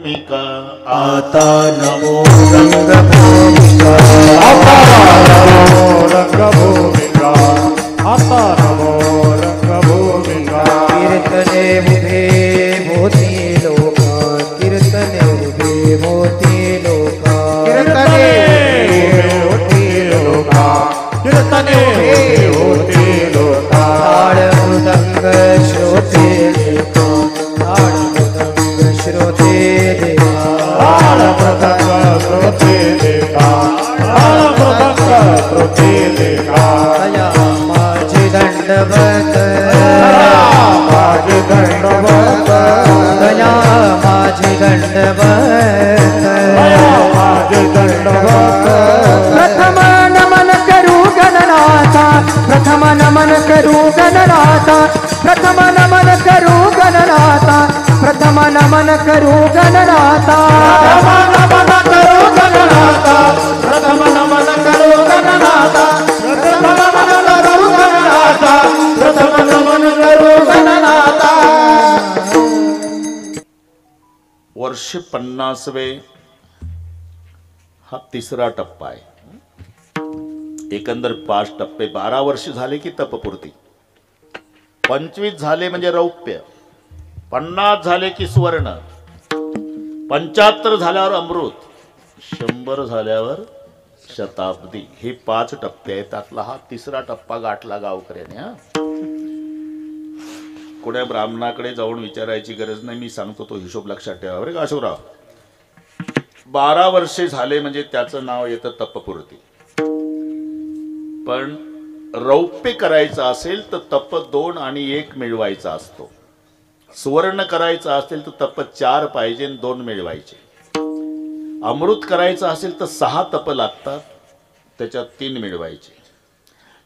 भूमिका आता नमो रंगभूमिका आता नमो रंगभूमिका आता नमो रंगभूमिका कीर्तने उभे मोती लोका कीर्तने उभे मोती लोका कीर्तने होती लोका कीर्तने होती लोका ताळ मृदंग श्रोते देखा ताळ मृदंग श्रोते देखा ताल मृदंग श्रोते देखा ताल मृदंग श्रोते देखा दया माझे दंडवत माझे दंडवत दया माझे दंडवत माझे दंडवत प्रथम नमन करू गणनाथा प्रथम नमन करू गणनाथा प्रथम नमन करू गणनाथा प्रथम नमन करू गणनाथा नमन करो गणनाथा प्रथम नमन करो गणनाथा प्रथम नमन करो गणनाथा प्रथम नमन करो गणनाथा वर्ष 50वे हा तिसरा टप्पा आहे. एकंदर 5 टप्पे. 12 वर्ष झाले की तपपूर्ती, 25 झाले म्हणजे रौप्य, 50 झाले की सुवर्ण, 75 झाल्यावर अमृत, 100 झाल्यावर शताब्दी. हे 5 टप्पे आहेत. त्यातला हा तिसरा टप्पा गाठला गावकऱ्याने. हा, कोण्या ब्राह्मणाकडे जाऊन विचारायची गरज नाही. मी सांगतो तो हिशोब लक्षात ठेवा बरं का अशोकराव. 12 वर्षे झाले म्हणजे त्याचं नाव येतं तपपूर्ती. पण रौप्य करायचं असेल तर तप 2 आणि 1 मिळवायचा असतो. सुवर्ण करायचं असेल तर तप 4 पाहिजे, 2 मिळवायचे. अमृत करायचं असेल तर 6 तप लागतात, त्याच्यात 3 मिळवायचे.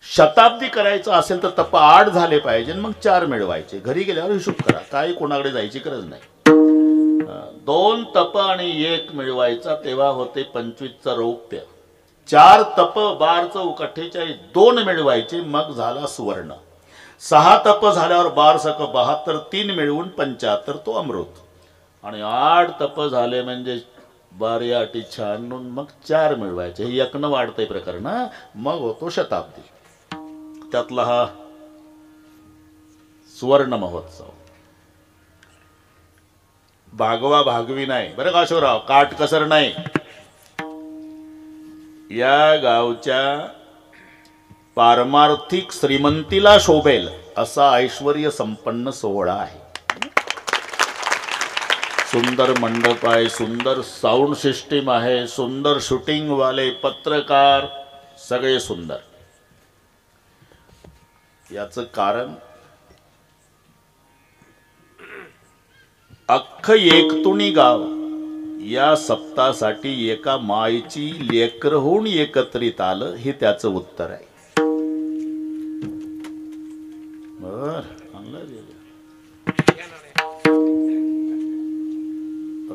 शताब्दी करायचं असेल तर तप 8 झाले पाहिजे, मग 4 मिळवायचे. घरी गेल्यावर हिशोब करा, काही कोणाकडे जायची गरज नाही. 2 तप आणि 1 मिळवायचा, तेव्हा होते 25चं रौप्य. 4 तप 12चं 48, 2 मिळवायचे, मग झाला सुवर्ण. 6 तप झाल्यावर 12 सक 72, 3 मिळवून 75 तो अमृत. आणि 8 तप झाले म्हणजे 12 8 96, मग 4 मिळवायचे. हे एकनं वाढतंय प्रकरण. मग होतो शताब्दी. त्यातला हा सुवर्ण महोत्सव. भागवा भागवी नाही बरं का अशोकराव, काटकसर नाही. या गावच्या पारमार्थिक श्रीमंतीला शोभेल असा ऐश्वर्य संपन्न सोहळा आहे. सुंदर मंडप आहे, सुंदर साऊंड सिस्टीम आहे, सुंदर शूटिंग वाले पत्रकार, सगळे सुंदर. याचं कारण अख्ख एकतुणी गाव या सप्तासाठी एका मायची लेकर होऊन एकत्रित आलं, हे त्याचं उत्तर आहे.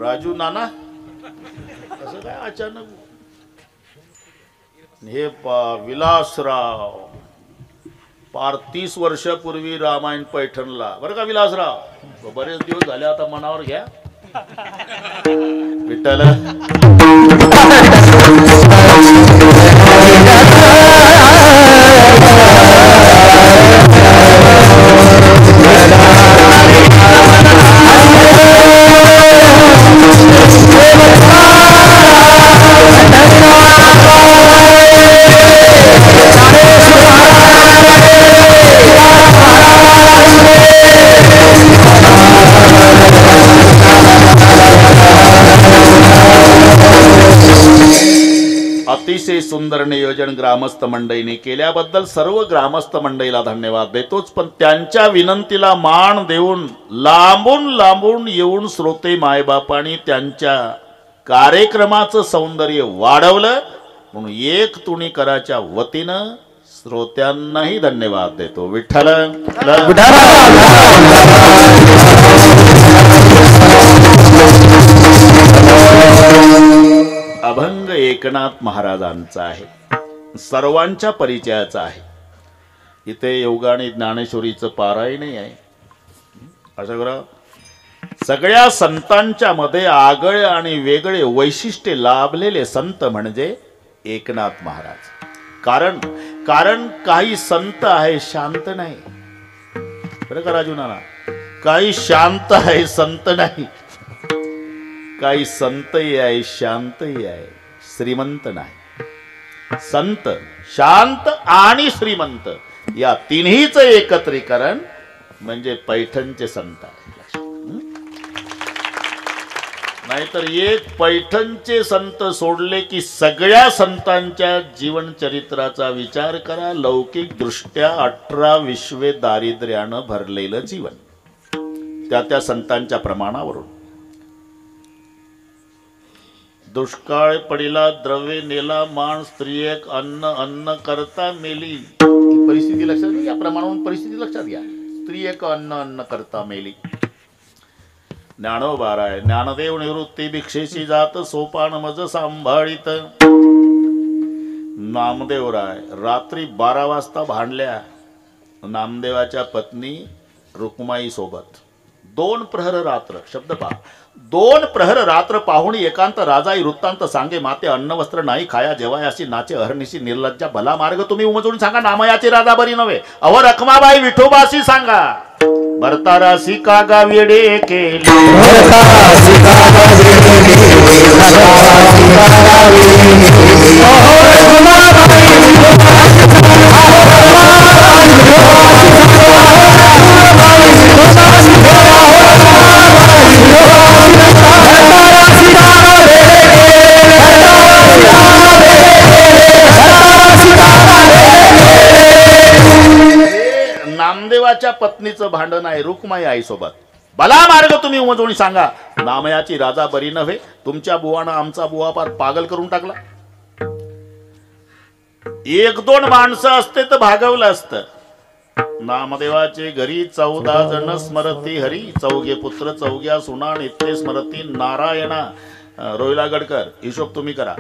राजू नाना असं काय अचानक हे विलासराव पार 30 वर्षापूर्वी रामायण पैठणला बरं का विलासराव. बरेच दिवस झाले आता मनावर घ्या. विठ्ठल अतिशय सुंदर नियोजन ग्रामस्थ मंडळीने केल्याबद्दल सर्व ग्रामस्थ मंडळीला धन्यवाद देतोच. पण त्यांच्या विनंतीला मान देऊन लांबून लांबून येऊन श्रोते मायबापांनी त्यांच्या कार्यक्रमाचं सौंदर्य वाढवलं, म्हणून एक तुणीकराच्या वतीनं श्रोत्यांनाही धन्यवाद देतो. विठ्ठल अभंग एकनाथ महाराजांचा आहे, सर्वांच्या परिचयाचा आहे. इथे योगाने ज्ञानेश्वरीचं पारायणही आहे. अशा करा सगळ्या संतांच्या मध्ये आगळे आणि वेगळे वैशिष्ट्य लाभलेले संत म्हणजे एकनाथ महाराज. कारण कारण काही संत आहे शांत नाही, बरं का राजू नाना, काही शांत आहे संत नाही, काही संतही आहे शांतही आहे, श्रीमंत नाही. संत, शांत आणि श्रीमंत या तिन्हीचं एकत्रीकरण म्हणजे पैठणचे संत आहे. नाहीतर एक पैठणचे संत सोडले की सगळ्या संतांच्या जीवन चरित्राचा विचार करा. लौकिक दृष्ट्या 18 विश्वे दारिद्र्यानं भरलेलं जीवन, त्या संतांच्या प्रमाणावरून. दुष्काळ पडिला द्रव्य नेला मान, स्त्री एक अन्न अन्न करता मेली. ही परिस्थिती लक्षात घ्या, या प्रमाणावरून परिस्थिती लक्षात घ्या. स्त्री एक अन्न अन्न करता मेली. ज्ञानोबाराय ज्ञानदेव निवृत्ती भिक्षेची जात, सोपान मज सांभाळीत. नामदेवराय रात्री 12 वाजता भांडल्या नामदेवाच्या पत्नी रुक्माई सोबत. 2 प्रहर रात्र, शब्द पहा, 2 प्रहर रात्र पाहुणी एकांत राजाई वृत्तांत सांगे माते, अन्न वस्त्र नाही खाया जेवायाशी नाचे अहर्निशी निर्लज्जा. भला मार्ग तुम्ही उमजून सांगा, नामयाची राजा बरी नव्हे. अव रखमाबाई विठोबाशी सांगा, भरतारासी का गावेडे केली. नामदेवाच्या पत्नीचं भांडण आहे रुक्माई आई सोबत. भला मार्ग तुम्ही उमजवून सांगा, नामयाची राजा बरी नव्हे. तुमच्या बुवानं आमचा बुवा पार पागल करून टाकला. 1-2 माणसं असते तर भागवलं असतं. नामदेवाचे घरी 14 जण स्मरती हरी, 4 पुत्र 4 सुना नित्य स्मरती नारायणा. रोहिला गडकर हिशोब तुम्ही करा.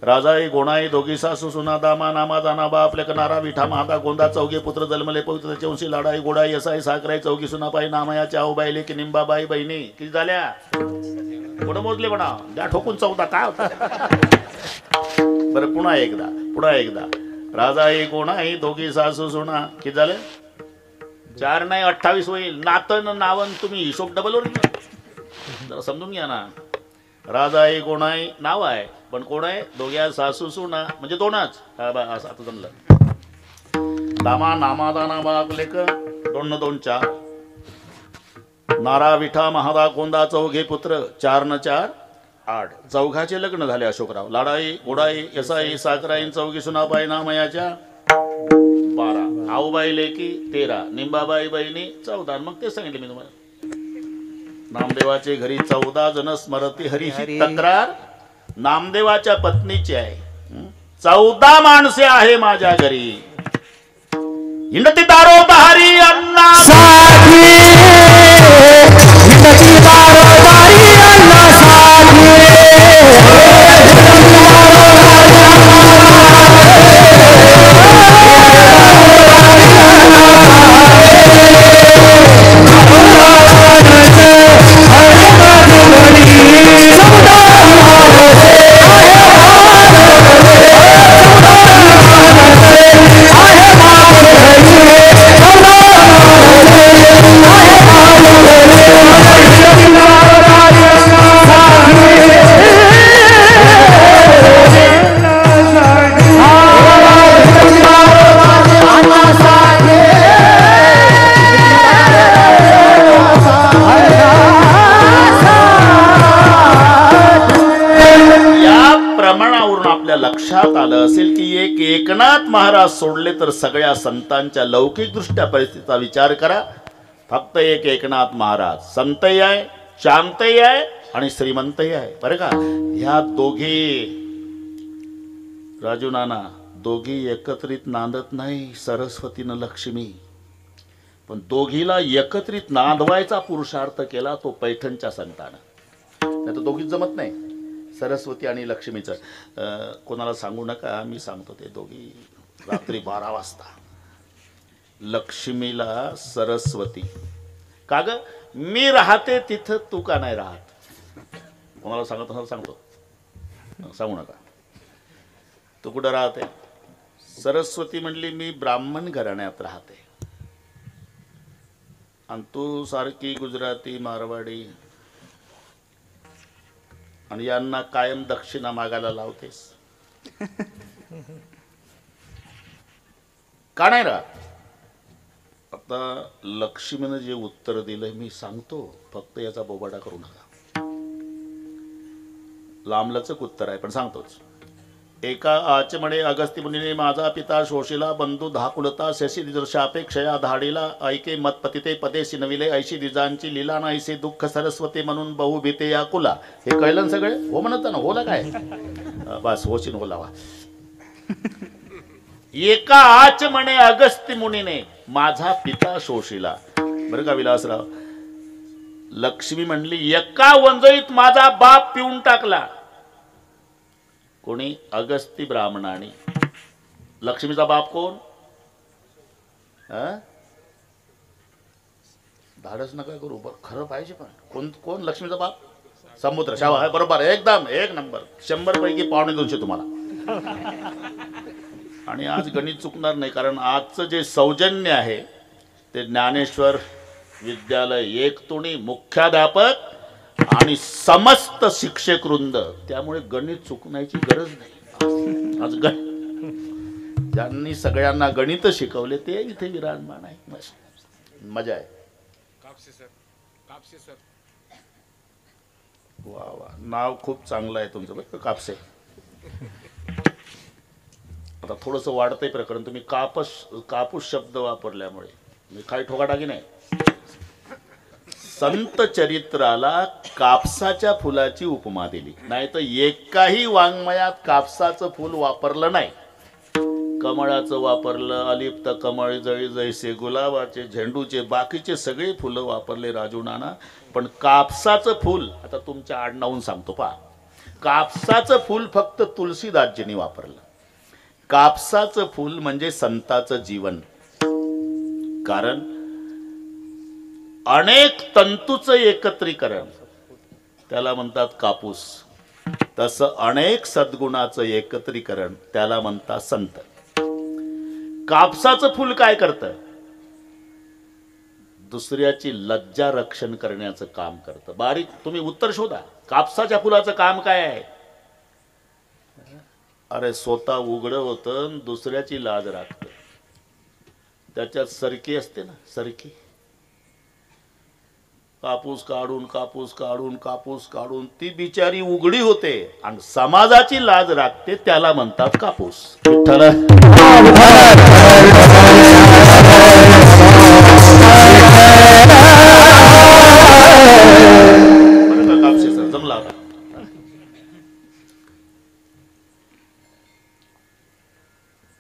राजाई गोणाई दोघी सासू सुना दामा नामा जाना बा आपल्या नारा विठा महादा गोंदा 4 पुत्र जन्मले पवित्र चौशी लाडाई गोडाई असाई साखराई 4 सुना पाई नामया चाऊ बाईले की निंबाबाई बहिणी किती झाल्या कुठं मोजले म्हणा द्या ठोकून 14 काय होता. बरं पुन्हा एकदा राजाई गोणाई दोघी सासू सुना किती झाले 4 नाही 28 होईल. नातन नावन तुम्ही हिशोब डबलवर जरा समजून घ्या ना. राजाई गोणाई नाव आहे पण कोण आहे 2 सासू सुना म्हणजे 2च. असं आता जमलं. दामा नामा दाना बाग लेक 2 न 2 4. नारा विठा महादा कोंदा 4 पुत्र 4 न 4 8. 4घाचे लग्न झाले अशोकराव. लाडाई गोडाई यसाई साखराई 4 सुनाबाई नामयाच्या 12. आऊबाई लेकी 13. निंबाबाई बहिणी 14. मग ते सांगितले मी तुम्हाला. नामदेवाचे घरी 14 जण स्मरती हरी. ही तक्रार नामदेवाच्या पत्नीची आहे. 14 माणसे आहे माझ्या घरी. हिंडती दारो बहारी अण्णा साठी, हिंडती दारो बहारी अण्णा साठी. लक्षात आलं असेल की एक एकनाथ महाराज सोडले तर सगळ्या संतांच्या लौकिक दृष्ट्या परिस्थितीचा विचार करा. फक्त एक एकनाथ महाराज संतही आहे शांतही आहे आणि श्रीमंतही आहे. बरं का. ह्या दोघी राजू नाना दोघी एकत्रित नांदत नाही सरस्वतीनं लक्ष्मी, पण दोघीला एकत्रित नांदवायचा पुरुषार्थ केला तो पैठणच्या संतानं. नाही तर दोघीच जमत नाही सरस्वती आणि लक्ष्मीचं. कोणाला सांगू नका मी सांगतो. ते दोघी रात्री 12 वाजता लक्ष्मीला सरस्वती का ग मी राहते तिथं तू का नाही राहत? कोणाला सांगत असाल सांगतो, सांगू नका. तू कुठं राहते? सरस्वती म्हणली मी ब्राह्मण घराण्यात राहते. आणि तू सारखी गुजराती मारवाडी आणि यांना कायम दक्षिणा मागायला लावतेस का नाही राहत? आता लक्ष्मीनं जे उत्तर दिलंय मी सांगतो, फक्त याचा बोबाडा करू नका. लांबलचक उत्तर आहे पण सांगतोच. एका आचमणे अगस्ती मुनीने माझा पिता शोषिला बंधू धाकुलता शशी दर्शापेक्षया धाडीला ऐके मतपतिते पदे सिनविले ऐशी दिजांची लीला नाहीसे दुःख सरस्वती म्हणून बहु भीते या कुला. हे कळलं ना सगळे? हो म्हणत ना, होला काय बस होशीन होलावा. एका आचमणे अगस्ती मुनीने माझा पिता शोषिला. बरं का विलासराव, लक्ष्मी म्हणली एका वंजळीत माझा बाप पिऊन टाकला. कोणी? अगस्ती ब्राह्मणाने. लक्ष्मीचा बाप कोण? धाडस नका करू, खरं पाहिजे. पण कोण कोण लक्ष्मीचा बाप? समुद्र. शावा आहे, बरोबर, एकदम एक नंबर. 100 पैकी 250 तुम्हाला. आणि आज गणित चुकणार नाही, कारण आजचं जे सौजन्य आहे ते ज्ञानेश्वर विद्यालय एकतुणी मुख्याध्यापक आणि समस्त शिक्षक वृंद, त्यामुळे गणित चुकण्याची गरज नाही. आज ज्यांनी सगळ्यांना गणित शिकवले ते इथे विराजमान आहे. मजा आहे. वा वा, नाव खूप चांगलं आहे तुमचं बरं का, कापसे. आता थोडंसं वाढतंय प्रकरण, तुम्ही कापूस शब्द वापरल्यामुळे. मी काही ठोकाटाकी नाही. संत चरित्राला कापसाच्या फुलाची उपमा दिली, नाही तर एकाही वाङ्मयात कापसाचं फुल वापरलं नाही. कमळाचं वापरलं, अलिप्त कमळ जळी जैसे गुलाबाचे, झेंडूचे, बाकीचे सगळे फुलं वापरले राजू नाना. पण कापसाचं फुल, आता तुमच्या आडनावून सांगतो पहा, कापसाचं फुल फक्त तुलसीदासजींनी वापरलं. कापसाचं फुल म्हणजे संताचं जीवन. कारण अनेक तंतूचं एकत्रीकरण त्याला म्हणतात कापूस. तसं अनेक सद्गुणाचं एकत्रीकरण त्याला म्हणतात संत. कापसाचं फुल काय करतं? दुसऱ्याची लज्जा रक्षण करण्याचं काम करतं. बारीक तुम्ही उत्तर शोधा. कापसाच्या फुलाचं काम काय आहे? अरे स्वतः उघडं होतं, दुसऱ्याची लाज राखतं. त्याच्यात सरकी असते ना, सरकी. कापूस काढून कापूस काढून कापूस काढून ती बिचारी उघडी होते आणि समाजाची लाज राखते, त्याला म्हणतात कापूस. विठ्ठल कापसे सर जमला.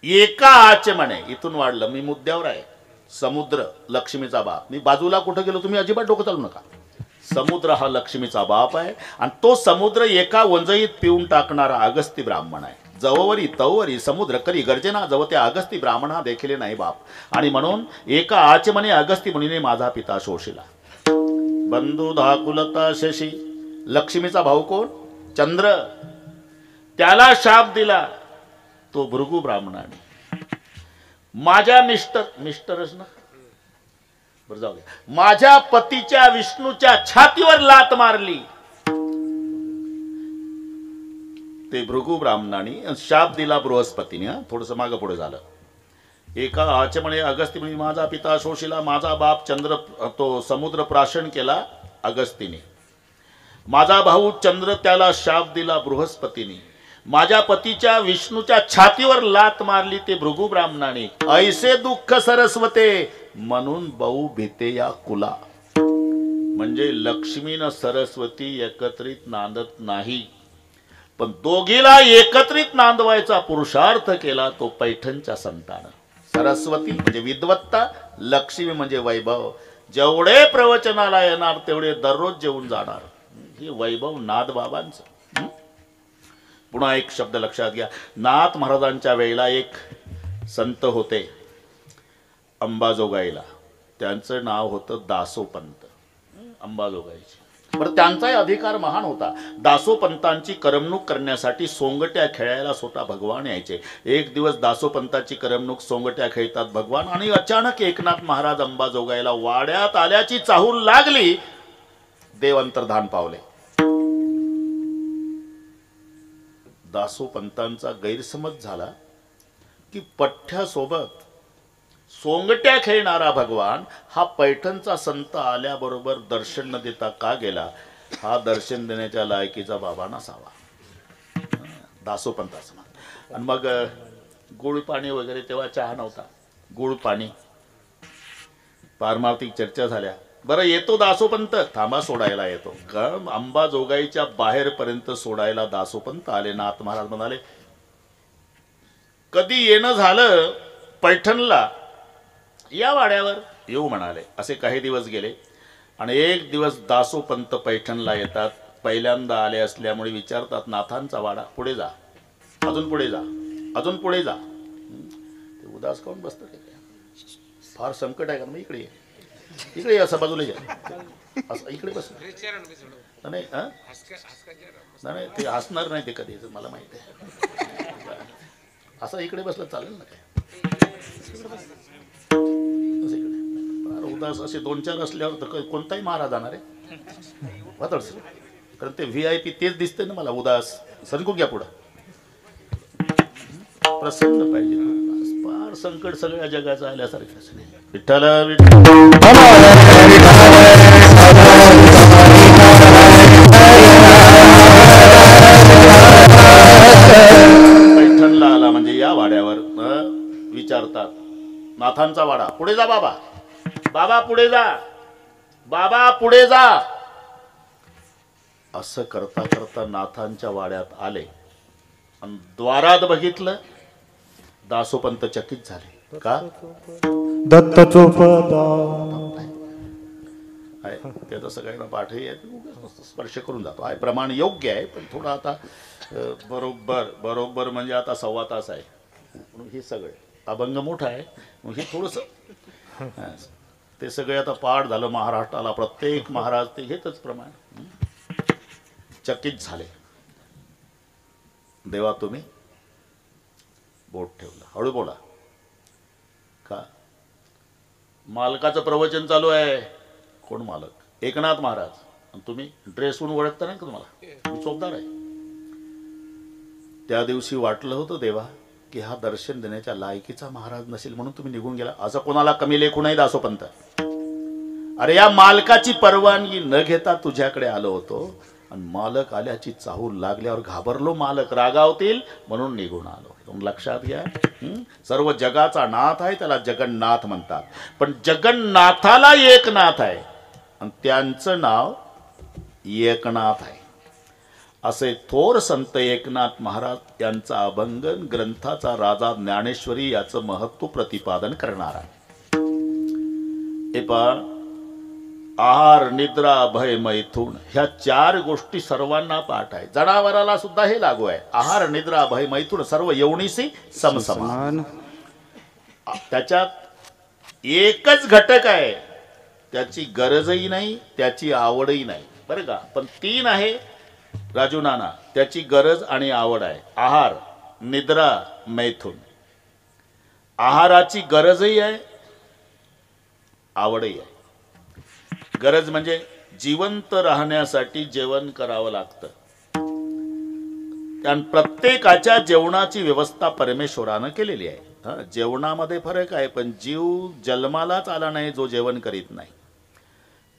एका आचमणे, इथून वाढलं, मी मुद्द्यावर आहे. समुद्र लक्ष्मीचा बाप. मी बाजूला कुठं गेलो तुम्ही अजिबात डोकं चालू नका. समुद्र हा लक्ष्मीचा बाप आहे आणि तो समुद्र एका वंजळीत पिऊन टाकणारा अगस्ती ब्राह्मण आहे. जववरी तववरी समुद्र करी गर्जना, जव त्या अगस्ती ब्राह्मणा देखील नाही बाप. आणि म्हणून एका आचमने अगस्ती मुनीने माझा पिता शोषिला. बंधू धाकुलता शशी, लक्ष्मीचा भाऊ कोण? चंद्र. त्याला शाप दिला तो भृगु ब्राह्मणाने. माझ्या मिस्टरच ना, बरं जाऊ द्या, माझ्या पतीच्या विष्णूच्या छातीवर लात मारली ते भृगु ब्राह्मणाने. शाप दिला बृहस्पतीने. थोडस मागं पुढे झालं. एका आचमणे अगस्ती मुनी माझा पिता शोषिला. माझा बाप चंद्र, तो समुद्र प्राशन केला अगस्तीने. माझा भाऊ चंद्र, त्याला शाप दिला बृहस्पतीने. माझ्या पतीच्या विष्णूच्या छातीवर लात मारली ते भृगु ब्राह्मणाने. ऐसे दुःख सरस्वते म्हणून बहु भीते या कुला. म्हणजे लक्ष्मीनं सरस्वती एकत्रित नांदत नाही, पण दोघीला एकत्रित नांदवायचा पुरुषार्थ केला तो पैठणच्या संतानं. सरस्वती म्हणजे विद्वत्ता, लक्ष्मी म्हणजे वैभव. जेवढे प्रवचनाला येणार तेवढे दररोज जेवून जाणार. हे वैभव नाथ बाबांचं. पुन्हा एक शब्द लक्षात घ्या. नाथ महाराजांच्या वेळेला एक संत होते अंबाजोगाईला. त्यांचं नाव होतं दासोपंत. अंबाजोगाईची. बरं, त्यांचाही अधिकार महान होता. दासोपंतांची करमणूक करण्यासाठी सोंगट्या खेळायला स्वतः भगवान यायचे. एक दिवस दासोपंतांची करमणूक सोंगट्या खेळतात भगवान, आणि अचानक एकनाथ महाराज अंबाजोगाईला वाड्यात आल्याची चाहूल लागली. देव अंतर्धान पावले. दासोपंतांचा गैरसमज झाला की पठ्ठ्यासोबत सोंगट्या खेळणारा भगवान हा पैठणचा संत आल्याबरोबर दर्शन न देता का गेला? हा दर्शन देण्याच्या लायकीचा बाबा नसावा. दासोपंताचा. आणि मग गुळ पाणी वगैरे, तेव्हा चहा नव्हता, गुळ पाणी, पारमार्थिक चर्चा झाल्या. बरं, येतो दासोपंत, थांबा सोडायला येतो. कारण अंबाजोगाईच्या बाहेरपर्यंत सोडायला दासोपंत आले. नाथ महाराज म्हणाले, कधी येणं झालं पैठणला या वाड्यावर येऊ म्हणाले. असे काही दिवस गेले आणि एक दिवस दासोपंत पैठणला येतात. पहिल्यांदा आले असल्यामुळे विचारतात, नाथांचा वाडा, पुढे जा, अजून पुढे जा, अजून पुढे जा. ते उदास काऊन बसतं? फार संकट आहे का? मग इकडे ये, इकडे ये, असं बाजूला या, असं इकडे बस. नाही नाही, ते हसणार नाही ते कधी, मला माहिती आहे. असं इकडे बसलं चालेल ना? काय फार उदास असे 2-4 असल्यावर तर कोणताही महाराज जाणार आहे वातडस. कारण ते VIP तेच दिसते ना मला उदास. सरकू घ्या पुढं. प्रसन्न पाहिजे. फार संकट सगळ्या जगाचं आल्यासारखं. विठ्ठल पैठणला आला म्हणजे या वाड्यावर विचारतात, नाथांचा वाडा, पुढे जा बाबा, बाबा पुढे जा, बाबा पुढे जा. असं करता करता नाथांच्या वाड्यात आले आणि द्वारात बघितलं. दासोपंत चकित झाले. का? दत्त चोपदा आहे त्याचा सगळ्यांना पाठही आहे, स्पर्श करून जातो. आहे प्रमाण योग्य आहे, पण थोडं आता बरोबर बरोबर म्हणजे आता 1.25 तास आहे म्हणून हे सगळे अभंग मोठा आहे. मग हे थोडंसं ते सगळे आता पाठ झालं महाराष्ट्राला. प्रत्येक महाराज ते घेतच प्रमाण. चकित झाले. देवा तुम्ही बोट ठेवलं, हळू बोला. का? मालकाचं प्रवचन चालू आहे. कोण मालक? एकनाथ महाराज. आणि तुम्ही ड्रेसवरून ओळखता नाही का? तुम्हाला मी चोपदार आहे. त्या दिवशी वाटलं होतं देवा की हा दर्शन देण्याच्या लायकीचा महाराज नसेल म्हणून तुम्ही निघून गेला. असं कोणाला कमी लेखू नाही दासोपंत. अरे या मालकाची परवानगी न घेता तुझ्याकडे आलो होतो आणि मालक आल्याची चाहूल लागल्यावर घाबरलो. मालक रागावतील म्हणून निघून आलो. लक्षात घ्या, सर्व जगाचा नाथ आहे, त्याला जगन्नाथ म्हणतात. पण जगन्नाथाला एक नाथ आहे आणि त्यांचं नाव एकनाथ आहे. असे थोर संत एकनाथ महाराज यांचा अभंगन ग्रंथाचा राजा ज्ञानेश्वरी याचं महत्व प्रतिपादन करणार आहे. आहार, निद्रा, भय, मैथुन ह्या 4 गोष्टी सर्वांना पाठ आहे. जनावराला सुद्धा हे लागू आहे. आहार, निद्रा, भय, मैथुन सर्व यवनीशी समसमान. त्याच्यात एकच घटक आहे, त्याची गरजही नाही, त्याची आवडही नाही, बरं का? पण 3 आहे राजू नाना, त्याची गरज आणि आवड आहे. आहार, निद्रा, मैथुन. आहाराची गरजही आहे, आवडही आहे. गरज म्हणजे जिवंत राहण्यासाठी जेवण करावं लागतं. आणि प्रत्येकाच्या जेवणाची व्यवस्था परमेश्वरानं केलेली आहे. जेवणामध्ये फरक आहे, पण जीव जन्मालाच आला नाही जो जेवण करीत नाही.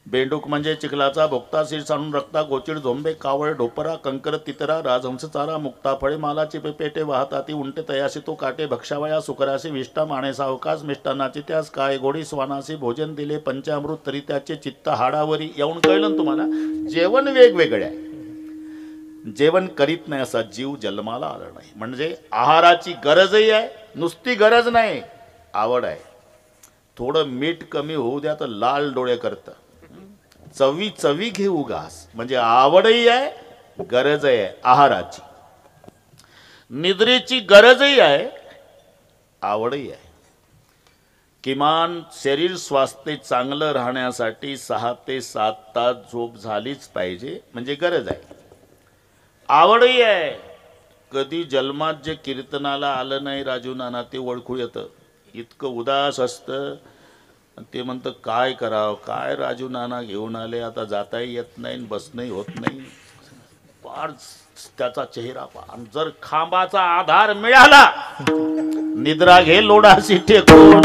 बेंडूक म्हणजे चिखलाचा भोगता, शीर सांडून रक्ता, गोचिड, झोंबे, कावळ, ढोपरा, कंकर, तितरा, राजहंस, चारा, मुक्ता, फळे, मालाची पेटे वाहताती, उंटे तयाशी तो काटे, भक्षावया, सुकराशी, विष्टा, माणे, सावकाश, मिष्टानाची त्यास काय, गोडी, स्वानाशी भोजन दिले, पंचामृत तरी त्याचे चित्त हाडावरी. येऊन कळलं ना तुम्हाला? जेवण वेगवेगळे आहे. जेवण करीत नाही असा जीव जन्माला आला नाही. म्हणजे आहाराची गरजही आहे, नुसती गरज नाही, आवड आहे. थोडं मीठ कमी होऊ द्या तर लाल डोळे करतं. चवी चवी घेऊ घास म्हणजे आवडही आहे, गरज आहे आहाराची. निद्रेची गरजही आहे, आवडही आहे. किमान शरीर स्वास्थ्य चांगलं राहण्यासाठी 6 ते 7 तास झोप झालीच पाहिजे, म्हणजे गरज आहे. आवडही आहे. कधी जन्मात जे कीर्तनाला आलं नाही राजू नाना ते ओळखू येतं. इतकं उदास असतं. ते म्हणतं काय करावं, काय राजू नाना घेऊन आले, आता जाताही येत नाही बसणंही होत नाही. फार त्याचा चेहरा पहा. जर खांबाचा आधार मिळाला, निद्रा घे लोडासी टेकून.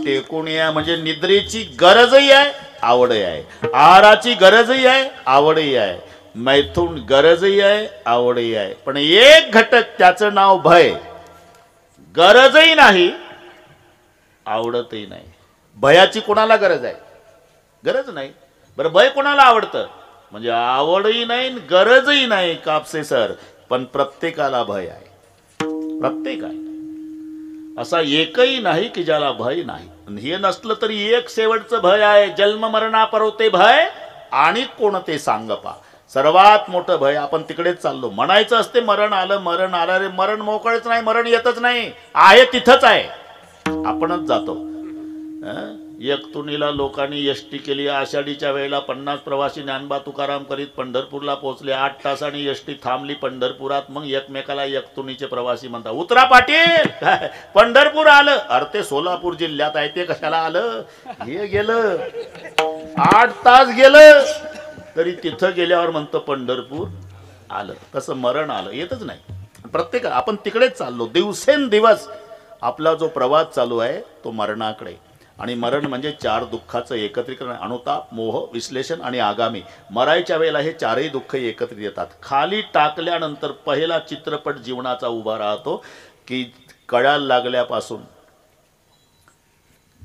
टेकून या म्हणजे निद्रेची गरजही आहे, आवडही आहे. आहाराची गरजही आहे, आवडही आहे. मैथून गरजही आहे, आवडही आहे. पण एक घटक त्याचं नाव भय. गरजही नाही, आवडतही नाही. भयाची कोणाला गरज आहे? गरज नाही. बरं भय कोणाला आवडतं? म्हणजे आवडही नाही गरजही नाही कापसे सर, पण प्रत्येकाला भय आहे. प्रत्येकाला. असा एकही नाही की ज्याला भय नाही. हे नसलं तरी एक शेवटचं भय आहे. जन्म मरणापरवते भय आणि कोणते सांगपा. सर्वात मोठं भय. आपण तिकडेच चाललो. म्हणायचं असते मरण आलं रे. मरण मोकळच नाही, मरण येतच नाही. आहे तिथंच आहे, आपणच जातो. एकतुनीला लोकांनी एसटी केली. आषाढीच्या वेळेला 50 प्रवासी ज्ञानबा तुकाराम करीत पंढरपूरला पोहोचले. 8 तासांनी एसटी थांबली पंढरपुरात. मग एकमेकाला एकतुनीचे प्रवासी म्हणतात, उतरा पाटील, पंढरपूर आलं. अरे ते सोलापूर जिल्ह्यात आहे, ते कशाला आलं? हे गेलं 8 तास गेलं तरी तिथं गेल्यावर म्हणतं पंढरपूर आलं. तसं मरण आलं, येतच नाही. प्रत्येक आपण तिकडेच चाललो. दिवसेंदिवस आपला जो प्रवास चालू आहे तो मरणाकडे. आणि मरण म्हणजे 4 दुःखाचं एकत्रीकरण. अनुताप, मोह, विश्लेषण आणि आगामी. मरायच्या वेळेला हे 4ही दुःख एकत्रित येतात. खाली टाकल्यानंतर पहिला चित्रपट जीवनाचा उभा राहतो की कळायला लागल्यापासून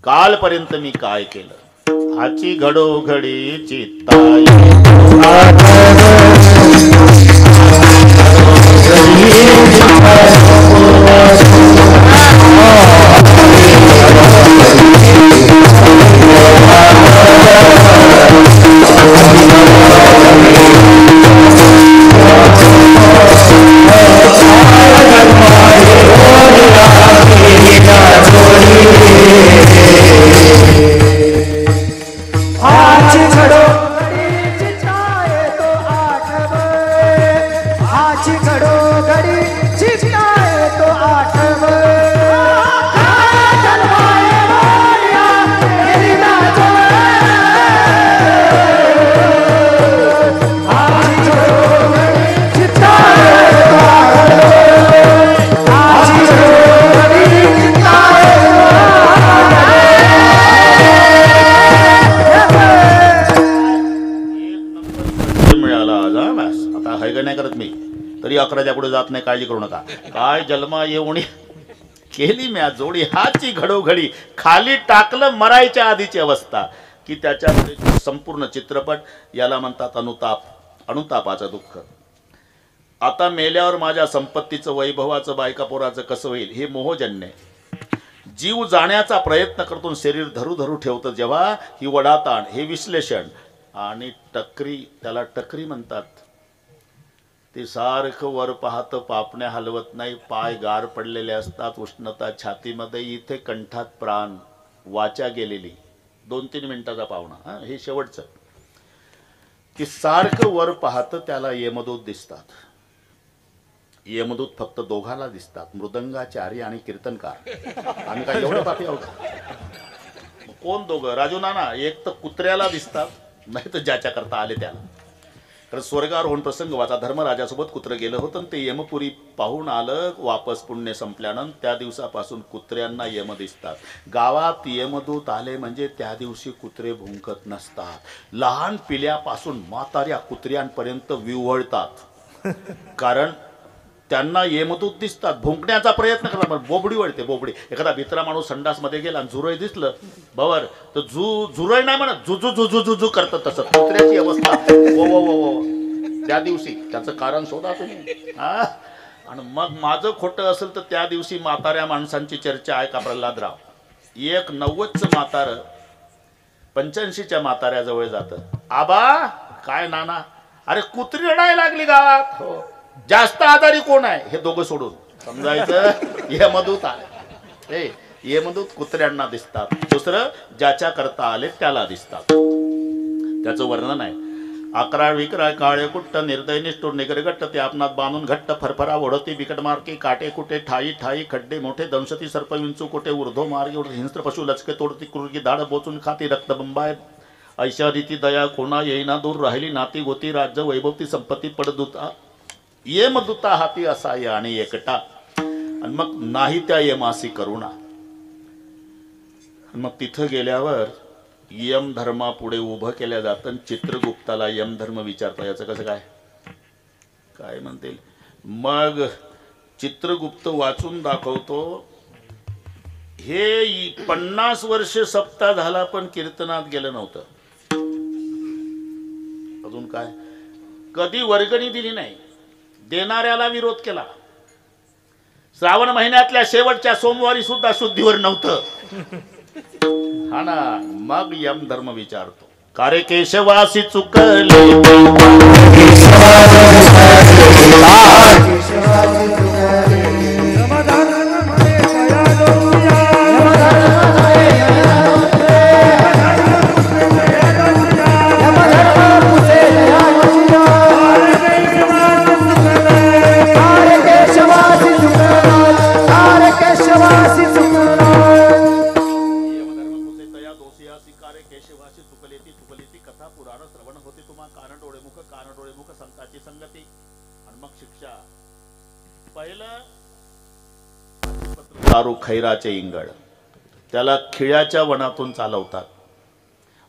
कालपर्यंत मी काय केलं. हाची घडोघडी चित्ताई तरी 11च्या पुढे जात नाही, काळजी करू नका. काय जन्मा येऊन केली म्या जोडी. हाची घडोघडी. खाली टाकलं मरायच्या आधीची अवस्था की त्याच्या संपूर्ण चित्रपट. याला म्हणतात अनुताप. अनुतापाचं दुःख. आता मेल्यावर माझ्या संपत्तीचं, वैभवाचं, बायका पोराचं कसं होईल हे मोहजन्य. जीव जाण्याचा प्रयत्न करतो, शरीर धरू धरू ठेवतं जेव्हा, ही वडाताण, हे विश्लेषण. आणि टकरी, त्याला टकरी म्हणतात. ते सारखं वर पाहतं, पापण्या हलवत नाही, पाय गार पडलेले असतात, उष्णता छातीमध्ये, इथे कंठात प्राण, वाचा गेलेली. 2-3 मिनिटाचा पाहुणा. हे शेवटचं. ते सारखं वर पाहतं, त्याला यमदूत दिसतात. यमदूत फक्त दोघाला दिसतात, मृदंगाचारी आणि कीर्तनकार. आम्ही काय एवढे पापी आहोत? कोण दोघं? राजू नाना. एक तर कुत्र्याला दिसतात, नाही तर ज्याच्या करता आले त्याला. कारण स्वर्गारोहण प्रसंग वाचा. धर्मराजासोबत कुत्रं गेलं होतं, ते यमपुरी पाहून आलं वापस पुण्य संपल्यानंतर. त्या दिवसापासून कुत्र्यांना यम दिसतात. गावात यमदूत आले म्हणजे त्या दिवशी कुत्रे भुंकत नसतात. लहान पिल्यापासून म्हाताऱ्या कुत्र्यांपर्यंत विव्हळतात. कारण त्यांना येमदूत दिसतात, भुंकण्याचा प्रयत्न करतात, पण बोबडी वळते, बोबडी. एखादा भित्रा माणूस संडासमध्ये गेला आणि झुरळ दिसलं बरोबर, तर झुरळ नाही म्हणत, झुझू झुझू झुझू करतात. तसं कुत्र्याची अवस्था वो वो वो वो त्या दिवशी. त्याचं कारण शोधा तुम्ही. आणि मग माझं खोटं असेल तर त्या दिवशी म्हाताऱ्या माणसांची चर्चा आहे का प्रल्हादराव. 90चं म्हातारं 85च्या म्हाताऱ्याजवळ जातं. आबा काय नाना, अरे कुत्री रडायला लागली गावात. हो, जास्त आजारी कोण आहे. हे दोघं सोडून समजायचं यमदूत आहे. हे यमदूत कुत्र्यांना दिसतात. दुसरं ज्याच्या करता आले त्याला दिसतात. त्याचं वर्णन आहे. 11 विक्राळ काळे कुट्ट निर्दय निष्ठुर निगरगट्ट ते आपणात बांधून घट्ट फरफरा ओढती बिकट मार्के काटे कुटे ठाई ठाई खड्डे मोठे दंशती सर्प विंचू कुटे ऊर्ध्व मार्गे हिंस्त्र पशु लचके तोडती कुरगी धाड बोचून खाती रक्त बंबाय ऐशा रीती दया कोणा येईना दूर राहिली नाती गोती राज्य वैभवती संपत्ती पडदुता येमदूता हाती असा या आणि एकटा. आणि मग नाही त्या यमासी करुणा. मग तिथं गेल्यावर यम धर्मापुढे उभं केल्या जातं. चित्रगुप्ताला यम धर्म विचारता. याचं कसं काय काय म्हणतील. मग चित्रगुप्त वाचून दाखवतो. हे 50 वर्ष सप्ताह झाला पण कीर्तनात गेलं नव्हतं. अजून काय, कधी वर्गणी दिली नाही, देणाऱ्याला विरोध केला. श्रावण महिन्यातल्या शेवटच्या सोमवारी सुद्धा शुद्धीवर नव्हतं. हा ना. मग यम धर्म विचारतो. कारे केशवासी चुकले खैराचे इंगळ. त्याला खिळ्याच्या वनातून चालवतात.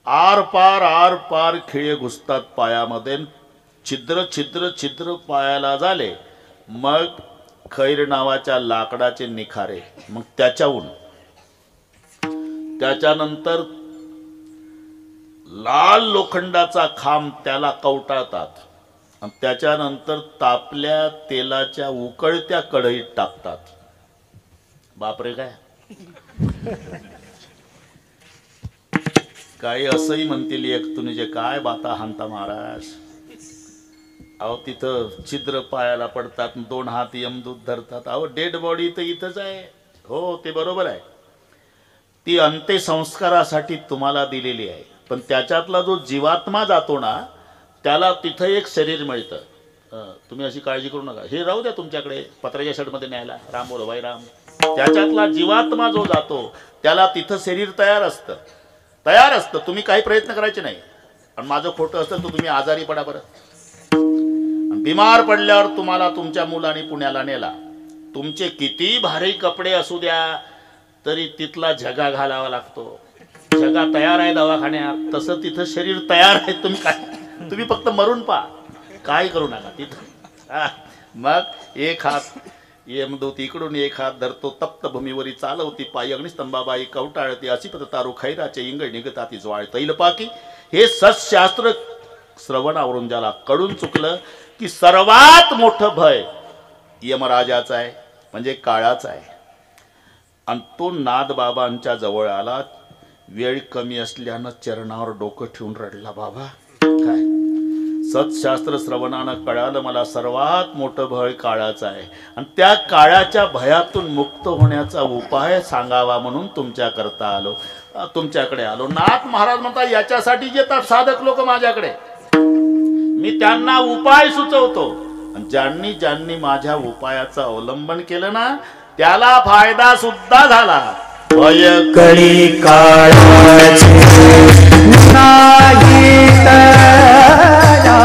आर पार खिळे घुसतात पायामध्ये. छिद्र छिद्र छिद्र पायाला झाले. मग खैर नावाच्या लाकडाचे निखारे. मग त्याच्यानंतर लाल लोखंडाचा खांब त्याला कवटाळतात. आणि त्याच्यानंतर तापल्या तेलाच्या उकळत्या कढईत टाकतात. बापरे काय काही असंही म्हणतील एक तुम्ही जे काय बाता हाणता महाराज. अहो तिथं छिद्र पायाला पडतात. 2 हात यमदूत धरतात. अहो डेड बॉडी तर इथंच आहे. हो ते बरोबर आहे. ती अंत्यसंस्कारासाठी तुम्हाला दिलेली आहे. पण त्याच्यातला जो जीवात्मा जातो ना त्याला तिथं एक शरीर मिळतं. तुम्ही अशी काळजी करू नका. हे राहू द्या तुमच्याकडे पत्राच्या शेडमध्ये न्यायला. राम बोलो भाई राम. त्याच्यातला जीवात्मा जो जातो त्याला तिथं शरीर तयार असतं. तुम्ही काही प्रयत्न करायचे नाही. आणि माझं खोटं असतं तर तुम्ही आजारी पडा बरं. बिमार पडल्यावर तुम्हाला तुमच्या मुलाने पुण्याला नेला. तुमचे किती भारी कपडे असू द्या तरी तिथला झगा घालावा लागतो. झगा तयार आहे दवाखान्यात, तसं तिथं शरीर तयार आहे. तुम्ही फक्त मरून पहा, काय करू नका तिथं. मग एक हात यमदूत इकडून एक हात धरतो. तप्त भूमीवरी चालवती पायी अग्निस्तंभाबाई कवटाळती. अशी तारू खैराचे इंगळ निघताती ज्वाळ तैलपाकी. हे सत्शास्त्र श्रवणावरून ज्याला कळून चुकलं की सर्वात मोठं भय यमराजाचं आहे म्हणजे काळाचं आहे. आणि तो नादबाबांच्या जवळ आला. वेळ कमी असल्यानं चरणावर डोकं ठेवून रडला. बाबा काय सत्शास्त्र श्रवणानं कळालं मला सर्वात मोठं भय काळाचं आहे. आणि त्या काळाच्या भयातून मुक्त होण्याचा उपाय सांगावा म्हणून तुमच्याकडे आलो. नाथ महाराज म्हणतात याच्यासाठी येतात साधक लोक माझ्याकडे. मी त्यांना उपाय सुचवतो. आणि ज्यांनी ज्यांनी माझ्या उपायाचं अवलंबन केलं ना त्याला फायदा सुद्धा झाला. भय कळी काळाचे नाही तया.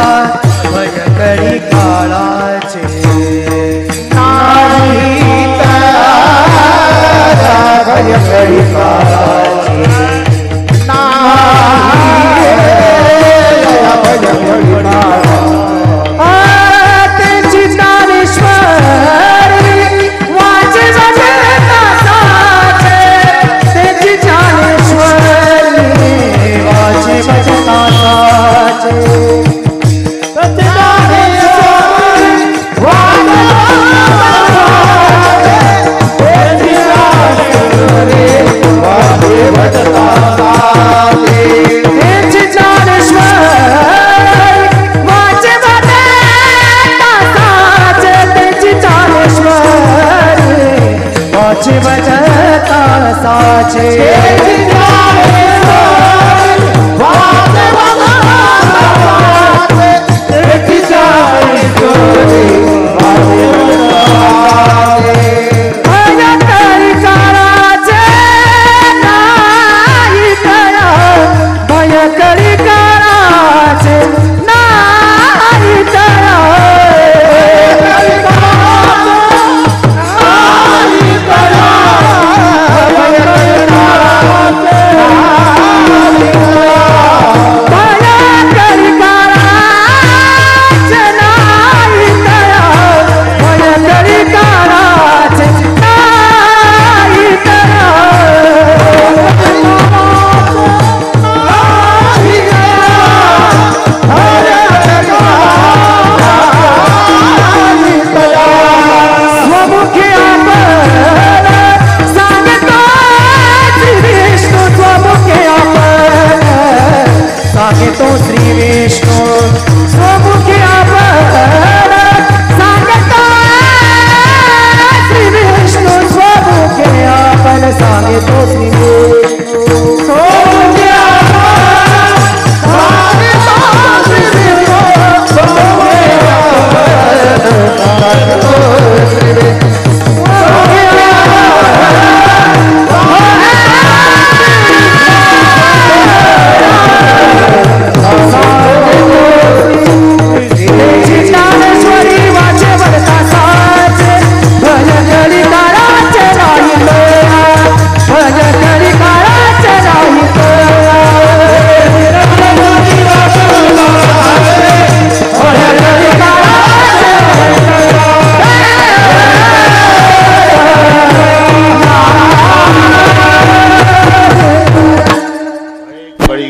भय कळी काळाचे नाही तया. भय कळी काळाचे नाही तया. भय कळी काळाचे. ते चिज्ञानेश्वर साचे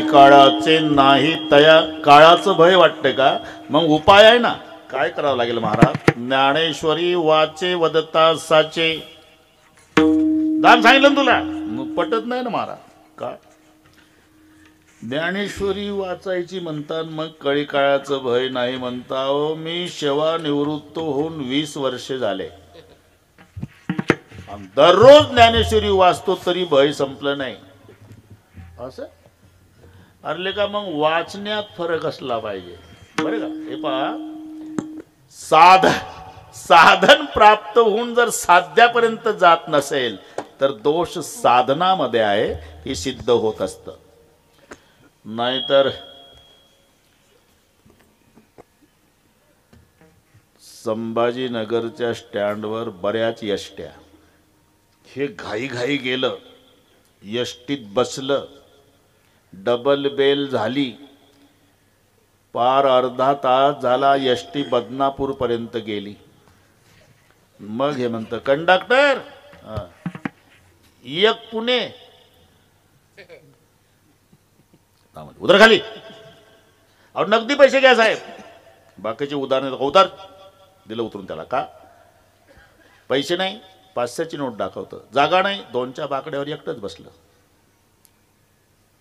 काळाचे नाही तया काळाचं भय वाटते का? मग उपाय आहे ना. काय करावं लागेल महाराज? ज्ञानेश्वरी वाचे वदता साचे. दान सांगितलं ना तुला, पटत नाही ना महाराज. का ज्ञानेश्वरी वाचायची म्हणतात, मग कळी काळाचं भय नाही म्हणता. मी सेवा निवृत्त होऊन 20 वर्षे झाले, दररोज ज्ञानेश्वरी वाचतो तरी भय संपलं नाही. असं अरले का? मग वाचण्यात फरक असला पाहिजे बरं का. हे पहा, साधन प्राप्त होऊन जर साध्यापर्यंत जात नसेल तर दोष साधनामध्ये आहे हे सिद्ध होत असतं. नाहीतर संभाजीनगरच्या स्टँडवर बऱ्याच यष्ट्या, हे घाई गेलं, यष्टीत बसलं, डबल बेल झाली, पार अर्धा तास झाला, यष्टी बदनापूर पर्यंत गेली. मग हे म्हणतं, कंडक्टर एक पुणे, उतर खाली, और नगदी पैसे घ्या साहेब. बाकीचे उदाहरण उतर दिलं उतरून त्याला. का पैसे नाही? 500ची नोट दाखवतं. जागा नाही, 2च्या बाकड्यावर एकटंच बसलं.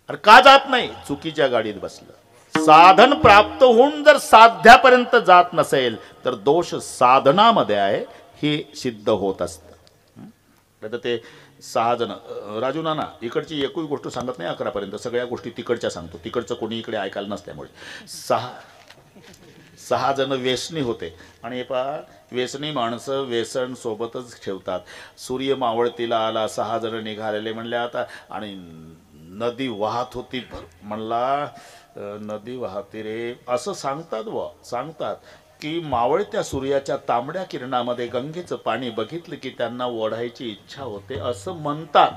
अरे का जात नाही? चुकीच्या गाडीत बसलं. साधन प्राप्त होऊन जर साध्यापर्यंत जात नसेल तर दोष साधनामध्ये आहे हे सिद्ध होत असतं. तर ते 6 जण, राजू नाना इकडची एकही गोष्ट सांगत नाही 11 पर्यंत, सगळ्या गोष्टी तिकडच्या सांगतो. तिकडचं कोणी इकडे ऐकायला नसल्यामुळे 6 जण व्यसनी होते. आणि हे पहा, व्यसनी माणसं व्यसन सोबतच ठेवतात. सूर्य मावळतीला आला, 6 जण निघालेले म्हणले आता, आणि नदी वाहत होती. म्हणला नदी वाहते रे, असं सांगतात की मावळत्या सूर्याच्या तांबड्या किरणामध्ये गंगेचं पाणी बघितलं की त्यांना ओढायची इच्छा होते असं म्हणतात.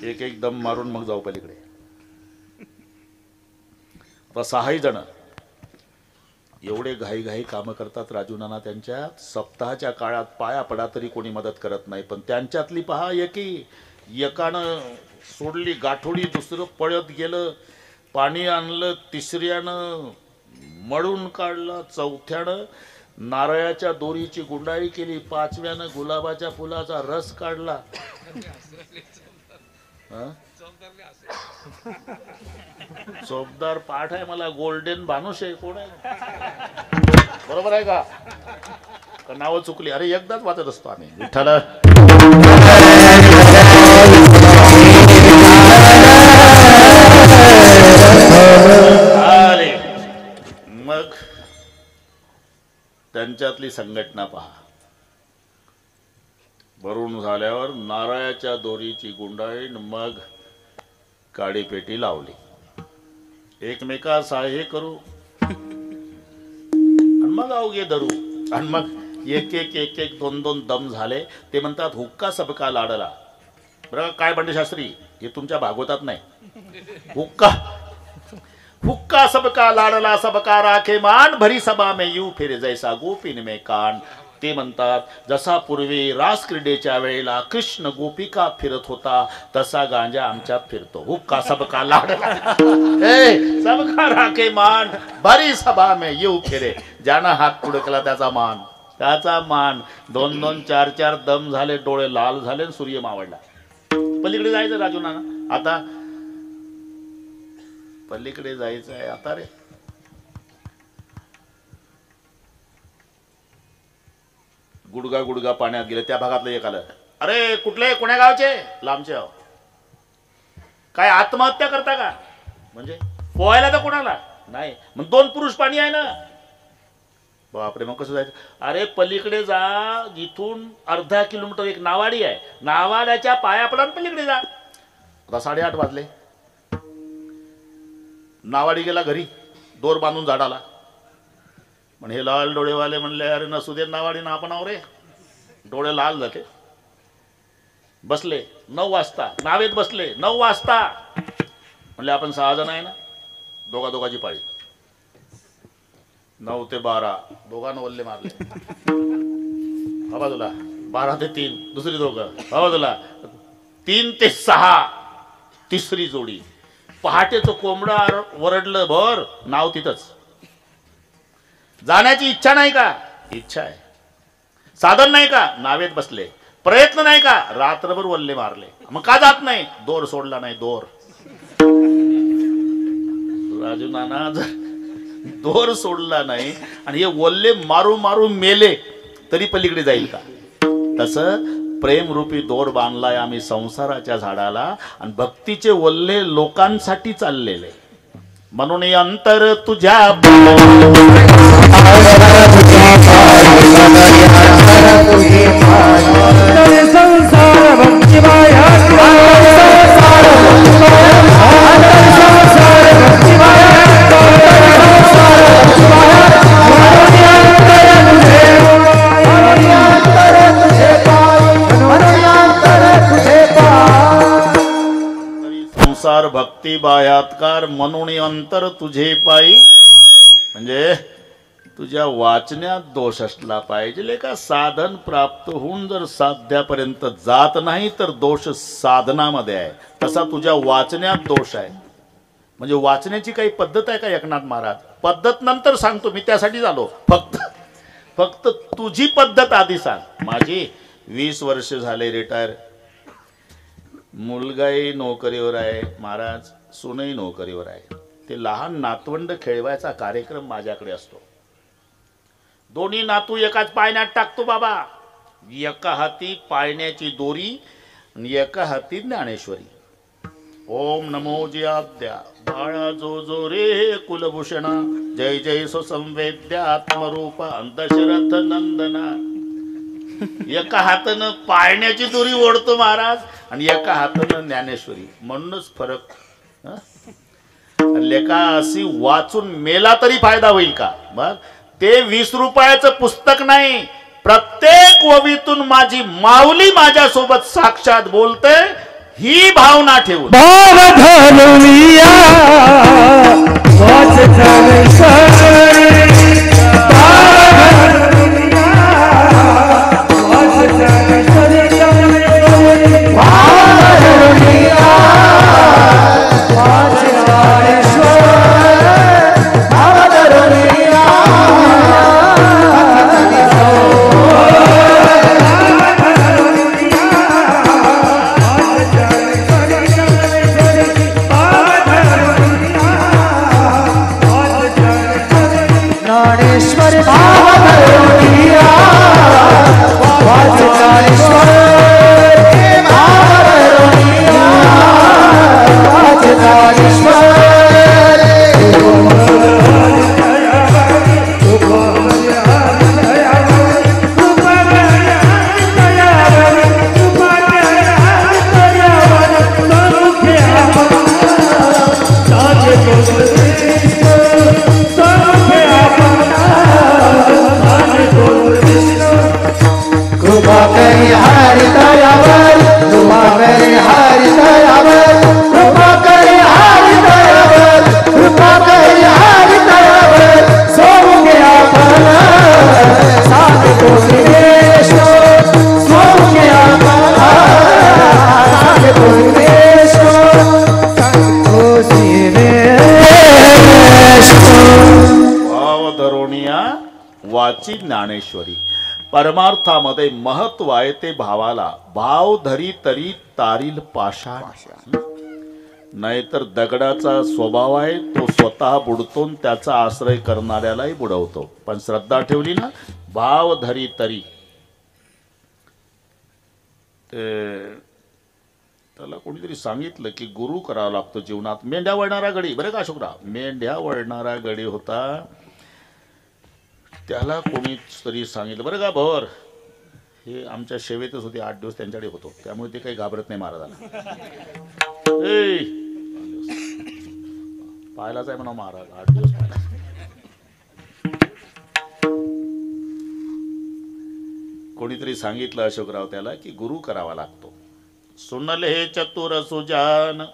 एक दम मारून मग जाऊ पलीकडे. आता 6 जण एवढे घाई कामं करतात राजू नाना. त्यांच्या सप्ताहाच्या काळात पाया पडा तरी कोणी मदत करत नाही. पण त्यांच्यातली पहा, एकानं सोडली गाठोडी, दुसरं पळत गेलं, पाणी आणलं, तिसऱ्यानं मळून काढला, 4थ्यानं नारळाच्या दोरीची गुंडाळी केली, 5व्यानं गुलाबाच्या फुलाचा रस काढला. चोपदार पाठ आहे मला, गोल्डन भानुशे कोण आहे? बरोबर आहे का? का नावं चुकली? अरे एकदाच वाचत असतो आम्ही विठ्ठल. अरे मग त्यांच्यातली संघटना पहा. भरून झाल्यावर नारळाच्या दोरीची गुंडाळीन मग काडीपेटी लावली. एकमेकास हे करू आणि मग अवघे धरू आणि मग एक एक एक एक दोन दोन दम झाले. ते म्हणतात हुक्का सबका लाडला. बरं काय बंडे शास्त्री, हे तुमच्या भागवतात नाही. हुक्का हुक्का सबका लाडला सबका राखे मान भरी सभा में यू फिर जैसा गोपीन में कान. ते म्हणतात जसा पूर्वी रास क्रीडेच्या वेळेला कृष्ण गोपिका फिरत होता तसा गांजा आमच्यात फिरतो. हुक्का सबका लाडला सबका राखे मान भरी सभा में यू फिरे. ज्यानं हात पुढे केला त्याचा मान, त्याचा मान. दोन दोन चार चार दम झाले, डोळे लाल झाले, सूर्य मावळला. पलीकडे जायचं राजू नाना, आता पलीकडे जायचं आहे आता. रे गुडगा गुडगा पाण्यात गेले. त्या भागातलं एक आलं, अरे कुठले कोण्या गावचे? लांबचे आहो. काय आत्महत्या करता का? म्हणजे पोहायला तर कोणाला नाही, मग दोन पुरुष पाणी आहे ना. बापरे, मग कसं जायचं? अरे पलीकडे जा, इथून अर्धा किलोमीटर एक नावाडी आहे, नावाड्याच्या पायापडान पलीकडे जा. आता 8:30 वाजले. नावाडी गेला घरी, दोर बांधून झाडाला. पण हे लाल डोळेवाले म्हणले, अरे नसू दे नावाडी ना आपण रे. डोळे लाल झाले, बसले. 9 वाजता नावेत बसले. 9 वाजता म्हणले आपण 6 जण आहे ना, दोघाची पाळी. 9 ते 12 दोघांना वल्ले मारले. हा बाजूला 12 ते 3 दुसरी दोघं. हा बाजूला 3 ते 6 तिसरी जोडी. पहाटेचं कोंबडं वरडलं भर, नाव तिथंच. जाण्याची इच्छा नाही का? इच्छा आहे. साधन नाही का? नावेत बसले. प्रयत्न नाही का? रात्रभर वल्ले मारले. मग का जात नाही? दोर सोडला नाही. दोर राजू नाना, जर दोर सोडला नाही आणि हे वल्ले मारू मारू मेले तरी पलीकडे जाईल का? तसं प्रेमरूपी दोर बांधलाय आम्ही संसाराच्या झाडाला आणि भक्तीचे वल्ले लोकांसाठी चाललेले. म्हणून अंतर तुझ्या संसार भक्ती बाह्यात्कार म्हणून अंतर तुझे पायी. म्हणजे तुझ्या वाचण्यात दोष असला पाहिजे का? साधन प्राप्त होऊन जर साध्यापर्यंत जात नाही तर दोष साधनामध्ये आहे. तसा तुझ्या वाचण्यात दोष आहे. म्हणजे वाचण्याची काही पद्धत आहे का एकनाथ महाराज? पद्धत नंतर सांगतो मी, त्यासाठी आलो. फक्त तुझी पद्धत आधी सांग. माझी 20 वर्ष झाले रिटायर. मुलगाही नोकरीवर आहे महाराज, सूनही नोकरीवर आहे. ते लहान नातवंड खेळवायचा कार्यक्रम माझ्याकडे असतो. दोन्ही नातू एकाच पाळण्यात टाकतो बाबा. एका हाती पाळण्याची दोरी आणि एका हाती ज्ञानेश्वरी. ओम नमो जियाद्या बाळा जो जो रे कुलभूषणा जय जय सुसंवेद्यात्मरूप दशरथ नंदना. एका हातानं पाळण्याची दोरी ओढतो महाराज आणि एका हातानं ज्ञानेश्वरी. म्हणूनच फरक. लेका अशी वाचून मेला तरी फायदा होईल का? मग ते 20 रुपयाचं पुस्तक नाही, प्रत्येक ओवीतून माझी माऊली माझ्या सोबत साक्षात बोलते ही भावना ठेवून भावाची ज्ञानेश्वरी. परमार्थामध्ये महत्व आहे ते भावाला. भाव धरी तरी तारील पाषाण. नाहीतर दगडाचा स्वभाव आहे, तो स्वतः बुडतो, त्याचा आश्रय करणाऱ्यालाही बुडवतो. पण श्रद्धा ठेवली ना, भाव धरी तरी. त्याला कोणीतरी सांगितलं की गुरु करावा लागतो जीवनात. मेंढ्या वळणारा गडी, बरं का अशोकराव, मेंढ्या वळणारा गडी होता. त्याला कोणीतरी सांगितलं, बरं का भवर, हे आमच्या सेवेतच होते, 8 दिवस त्यांच्याकडे होतो, त्यामुळे ते काही घाबरत नाही महाराजाला. पाहिलाच आहे म्हणा महाराज, 8 दिवस पाहिला. कोणीतरी सांगितलं अशोकराव त्याला की गुरु करावा लागतो. सुनले चतुर सुजान,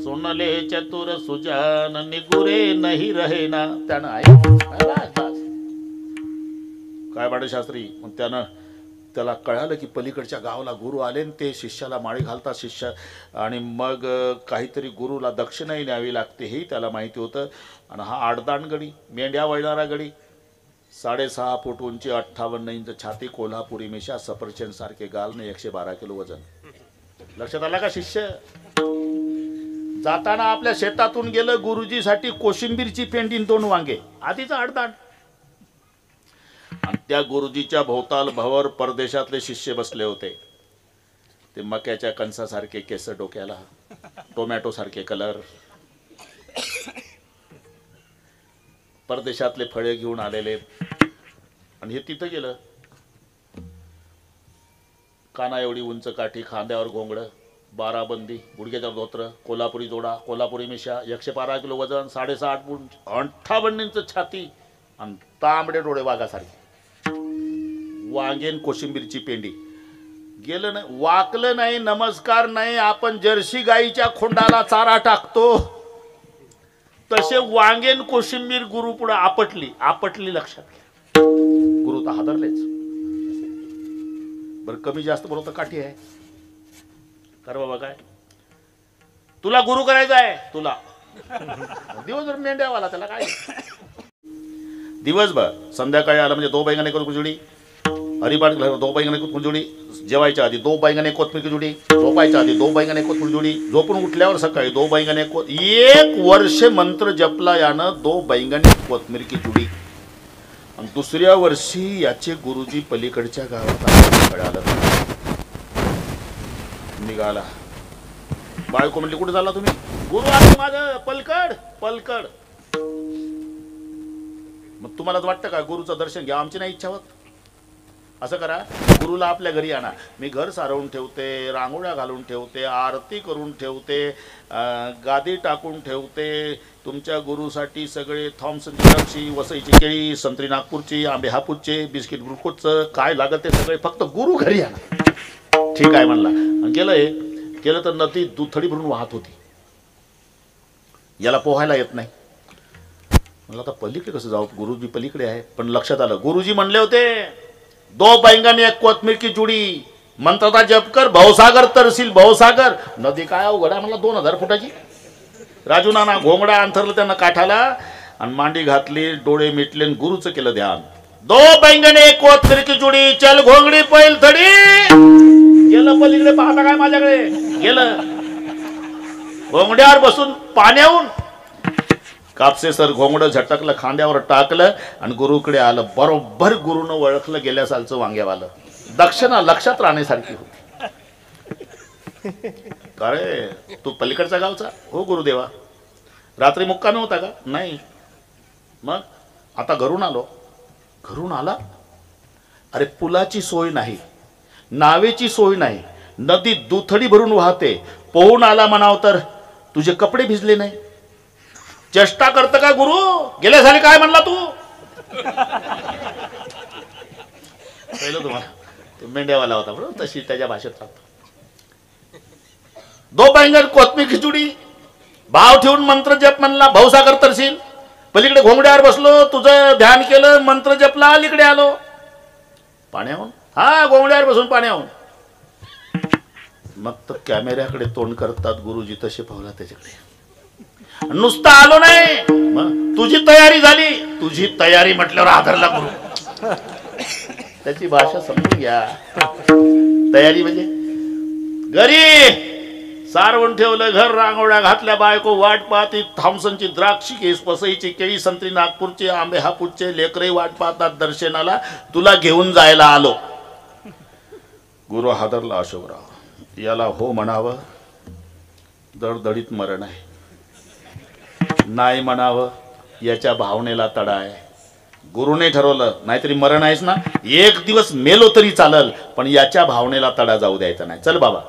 सुनले चतुर सुजान, निगुरे नाही रहे ना. त्यानं काय भाडेशास्त्री, मग त्याला कळालं की पलीकडच्या गावाला गुरु आले आणि ते शिष्याला माळी घालतात शिष्य, आणि मग काहीतरी गुरुला दक्षिणाही न्यावी लागते, हेही त्याला माहिती होतं. आणि हा आडदांड गडी, मेंढ्या वळणारा गडी, 6.5 फूट उंची, 58 इंच छाती, कोल्हापुरी मिशा, सफरचंद सारखे गाल, 112 किलो वजन. लक्षात आला का शिष्य? जाताना आपल्या शेतातून गेलं, गुरुजीसाठी कोशिंबीरची पेंडी, 2 वांगे, आधीचा आडदांड. आणि त्या गुरुजीच्या भोवताल भवर परदेशातले शिष्य बसले होते. ते मक्याच्या कणसासारखे केस डोक्याला, टोमॅटो सारखे कलर, परदेशातले फळे घेऊन आलेले. आणि हे तिथं गेलं, काना एवढी उंच काठी, खांद्यावर घोंगडं, 12 बंदी, गुडघ्याच्यावर धोत्र, कोल्हापुरी जोडा, कोल्हापुरी मिशा, 112 किलो वजन, 6.5 फूट, 58 इंच छाती, आणि तांबडे डोळे वाघासारखे. वांगेन कोशिंबीरची पेंडी. गेलं नाही, वाकलं नाही, नमस्कार नाही. आपण जर्सी गाईच्या खोंडाला चारा टाकतो तसे वांगेन कोशिंबीर गुरु पुढे आपटली. लक्षात घ्या, गुरु तर हादरलेच. बरं, कमी जास्त बोलतो काठी आहे कर बाबा, काय तुला गुरु करायचा आहे, तुला दिवसभर मेंढ्यावाला, त्याला काय दिवसभर. संध्याकाळी आला म्हणजे 2 बैंगने कुरकुरी, हरिपाठ 2 बैंगने कुरकुरी, जेवायच्या आधी 2 बैंगने कोथमीर जोडी, झोपायच्या आधी 2 बैंगने कोथमीर जोडी, झोपून उठल्यावर सकाळी 2 बैंगने 1 वर्ष मंत्र जपला यानं, 2 बैंगने कोथमीर की जोडी. आणि दुसऱ्या वर्षी याचे गुरुजी पलीकडच्या गावात कळालं, निघाला. बायको म्हणली, कुठे झाला तुम्ही? गुरु आहे माझं, पलकड. मग तुम्हालाच वाटतं का गुरुचं दर्शन घ्या? आमची नाही इच्छा होत. असं करा, गुरुला आपल्या घरी आणा. मी घर सारवून ठेवते, रांगोळ्या घालून ठेवते, आरती करून ठेवते, गादी टाकून ठेवते. तुमच्या गुरुसाठी सगळे थॉम्सनची, वसईची केळी, संत्री नागपूरची, आंबे हापूसचे, बिस्किट ग्लुकोजचं काय लागत ते सगळे, फक्त गुरु घरी आणा. ठीक आहे म्हणला. केलं तर नदी दुथडी भरून वाहत होती. याला पोहायला येत नाही. म्हणलं आता पलीकडे कसं जाऊ, गुरुजी पलीकडे आहे. पण लक्षात आलं, गुरुजी म्हणले होते 2 बैंगने 1 कोथमीर की जुडी, मंत्राचा जप कर, भवसागर तरसील. भवसागर नदी काय अवघड आहे म्हणला, 2000 फुटाची. राजू नाना घोंगडा अंथरलं त्यांना काठाला, आणि मांडी घातली, डोळे मिटले, गुरुचं केलं ध्यान. 2 बैंगने 1 कोथमीर की जुडी, चल घोंगडी पैल थडी. गेलं पलीकडे, पाहता काय माझ्याकडे, गेलं घोंगड्यावर बसून पाण्याहून कापसे सर घोंगडं झटकलं, खांद्यावर टाकलं, आणि गुरुकडे आलं. बरोबर गुरुनं ओळखलं, गेल्या सालचं वांग्यावालं. दक्षिणा लक्षात राहण्यासारखी होती. अरे तू पलीकडचा गावचा? हो गुरुदेवा. रात्री मुक्कामी होता का? नाही. मग आता घरून आलो. घरून आला? अरे पुलाची सोय नाही, नावेची सोय नाही, नदी दुथडी भरून वाहते, पोहून आला म्हणाव तर तुझे कपडे भिजले नाही. चेष्टा करत का गुरु? गेल्या साली काय म्हणला तू? पहिलं तुम्हाला मेंढ्यावाला होता बरोबर, तशी त्याच्या भाषेत राहतो. 2 बैंगन कोथमीर खिचडी, भाव ठेवून मंत्र जप म्हणला, भवसागर तरसील. पलीकडे घोंगड्यावर बसलो, तुझं ध्यान केलं, मंत्र जपला, अलीकडे आलो पाण्याहून. हा, घोंगड्यावर बसून पाण्याहून. मग तर कॅमेऱ्याकडे तोंड करतात गुरुजी, तसे पावला त्याच्याकडे. नुसतं आलो नाही, मग तुझी तयारी झाली. तुझी तयारी म्हटल्यावर आदरला गुरु. त्याची भाषा समजून घ्या. तयारी म्हणजे घरी सारवून ठेवलं घर, रांगोळ्या घातल्या, बायको वाट पाहती, थॉम्सनची द्राक्षी केस, पसईची केळी, संत्री नागपूरचे, आंबे हापूरचे, लेकरही वाट पाहतात दर्शनाला, तुला घेऊन जायला आलो. गुरु हादरला. अशोकराव, याला हो म्हणावं, दडदडीत मरण आहे. नाही म्हणावं, याच्या भावनेला तडा आहे. गुरुने ठरवलं, नाहीतरी मरण आहेस ना, एक दिवस मेलो तरी चालल, पण याच्या भावनेला तडा जाऊ द्यायचा नाही. चल बाबा.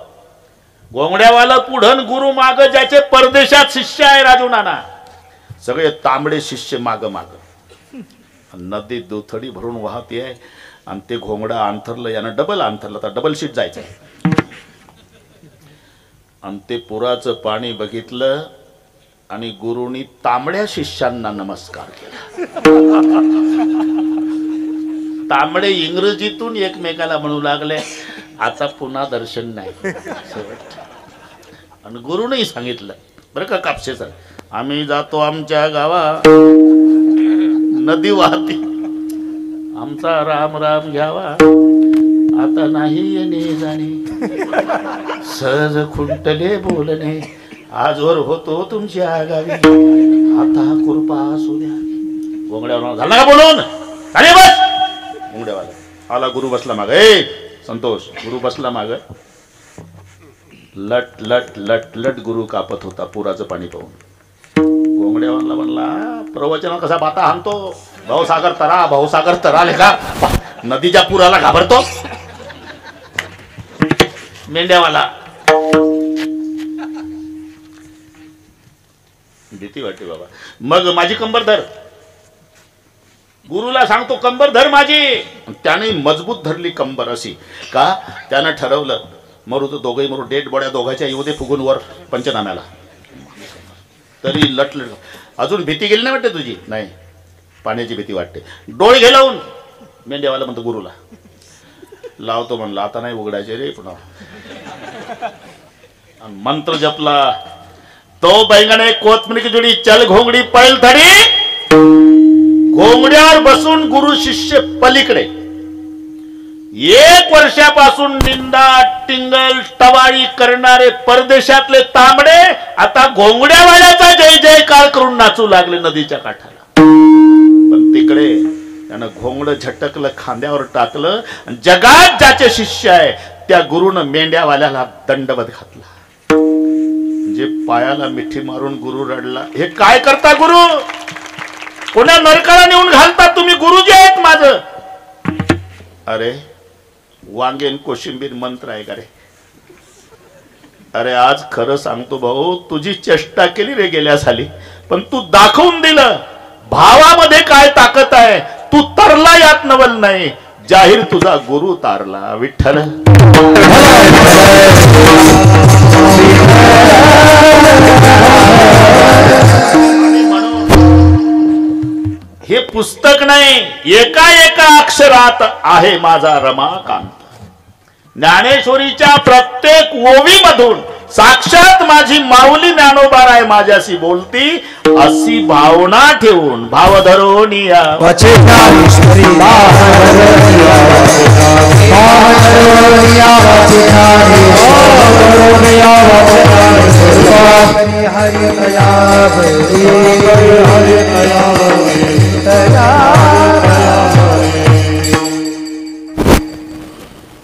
गोंगड्यावाला पुढन, गुरु माग, ज्याचे परदेशात शिष्य आहे. राजू नाना सगळे तांबडे शिष्य माग माग. नदी दुथडी भरून वाहती आहे आणि ते घोंगडा अंथरलं. यानं डबल अंथरलं, तर डबल शीट जायचं. आणि ते पुराचं पाणी बघितलं आणि गुरुनी तांबड्या शिष्यांना नमस्कार केला. तांबडे इंग्रजीतून एकमेकाला म्हणू लागले, आता पुन्हा दर्शन नाही. आणि गुरुने सांगितलं, बरं का कापसे सर, आम्ही जातो आमच्या गावा, नदी वाहती, आमचा राम राम घ्यावा, आता नाही येणे जाणे, सहज खुंटले बोलणे, आजवर होतो तुमच्या गावी, आता कृपा असू द्या. गोंगड्यावर झाला का बोलून? अरे बस. गोंगड्यावाला आला, गुरु बसला माग. ए संतोष, गुरु बसला माग. लट लट लट लट गुरु कापत होता पुराचं पाणी पाहून. गोंगड्यावाला म्हणला, प्रवचन कसा बाता हाणतो, भाऊसागर तरा, भाऊसागर तरा लेखा, नदीच्या पुराला घाबरतो. मेंढ्यावाला भीती वाटते बाबा. मग माझी कंबर धर. गुरुला सांगतो, कंबर धर माझी. त्याने मजबूत धरली कंबर. अशी का? त्यानं ठरवलं, मरू तर दोघंही मरू, डेड बॉड्या दोघांच्या येऊ दे फुगून वर पंचनाम्याला. तरी लटलट. अजून भीती गेली नाही वाटते तुझी? नाही, पाण्याची भीती वाटते. डोळे घे लावून. मेंढ्यावाला म्हणतो गुरुला, लावतो म्हणलं, आता नाही उघडायचे रे पुन्हा. मंत्र जपला. तो बैंगणे कोथमिरी की जोडी, चल घोंगडी पैल धडी. घोंगड्यावर बसून गुरु शिष्य पलीकडे. 1 वर्षापासून निंदा टिंगल टवाळी करणारे परदेशातले तांबडे आता घोंगड्यावाल्याचा जय जयकार करून नाचू लागले नदीच्या काठाला. पण तिकडे त्यानं घोंगड झटकलं, खांद्यावर टाकलं. जगात ज्याचे शिष्य आहे त्या गुरुनं मेंढ्यावाल्याला दंडवत घातला. जे पायाला मिठी मारून गुरु रडला. हे काय करता गुरु? कोणा नरकाला नेऊन घालता तुम्ही? गुरुजी आहेत माझं. अरे वांगेन कोशिंबीर मंत्र आहे का रे? अरे आज खरं सांगतो भाऊ, तुझी चेष्टा केली रे गेल्या साली, पण तू दाखवून दिलं भावामध्ये काय ताकद आहे. तू तरला यात नवल नाही, जाहीर तुझा गुरु तारला. विठ्ठल हे पुस्तक नाही, एका एका अक्षरात आहे माझा रमाकांत. ज्ञानेश्वरीच्या प्रत्येक ओवीमधून साक्षात माझी माऊली ज्ञानोबाराय माझ्याशी बोलती. अशी भावना ठेवून भाव धरोनिया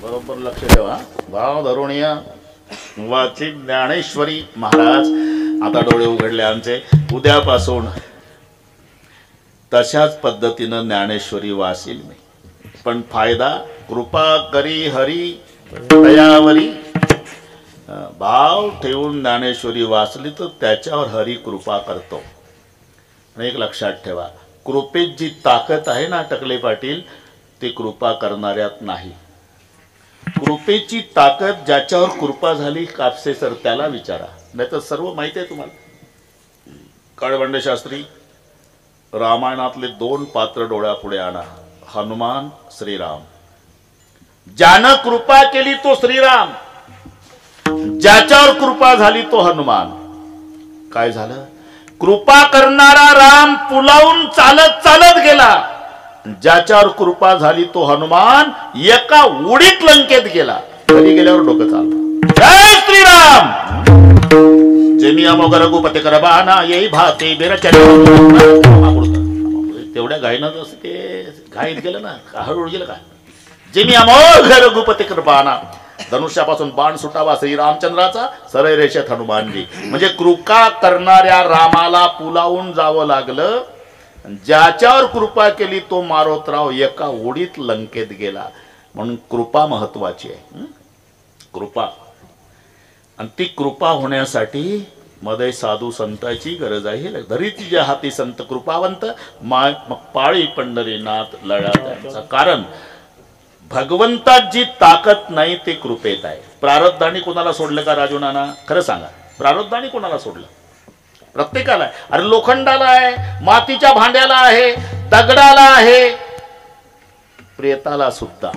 बरोबर लक्ष ठेवा. भाव धरोनिया वाचिक ज्ञानेश्वरी महाराज. आता डोळे उघडले आमचे. उद्यापासून तशाच पद्धतीनं ज्ञानेश्वरी वाचील मी. पण फायदा कृपा करी हरी दयावरी. भाव ठेवून ज्ञानेश्वरी वाचली तर त्याच्यावर हरी कृपा करतो. आणि एक लक्षात ठेवा, कृपेत जी ताकद आहे ना टकले पाटील, ती कृपा करणाऱ्यात नाही. कृपेची ताकद ज्याच्यावर कृपा झाली कापसे सर त्याला विचारा, नाही तर सर्व माहिती आहे तुम्हाला. काळबंडे शास्त्री, रामायणातले 2 पात्र डोळ्यापुढे आणा, हनुमान श्रीराम. ज्यानं कृपा केली तो श्रीराम, ज्याच्यावर कृपा झाली तो हनुमान. काय झालं? कृपा करणारा राम पुलावून चालत चालत गेला. ज्याच्यावर कृपा झाली तो हनुमान एका उडीत लंकेत गेला. घरी गेल्यावर डोकं चाललं. जय श्रीराम. जेमी अमोघ रघुपती कर बाना येई भाते तेवढ्या घाईनं असं ते घाईत गेलं ना, हळूहळू गेलं का. जेमी अमोघ रघुपती कर बाना, धनुष्यापासून बाण सुटावा श्री रामचंद्राचा, सरळ रेषेत हनुमानजी. म्हणजे कृपा करणाऱ्या रामाला पुलावून जावं लागलं. ज्याच्यावर कृपा केली तो मारोतराव एका उडीत लंकेत गेला. म्हणून कृपा महत्वाची आहे. कृपा. आणि ती कृपा होण्यासाठी मध्ये साधू संतांची गरज आहे. धरीतीच्या हाती संत कृपावंत, मग पाळी पंढरीनाथ लढा त्यांचा. कारण भगवंतात जी ताकद नाही ते कृपेत आहे. प्रारब्धाने कोणाला सोडलं का राजू नाना? खरं सांगा, प्रारब्धाने कोणाला सोडलं? प्रत्येकाला आहे. अरे लोखंडाला आहे, मातीच्या भांड्याला आहे, दगडाला आहे, प्रेताला सुद्धा.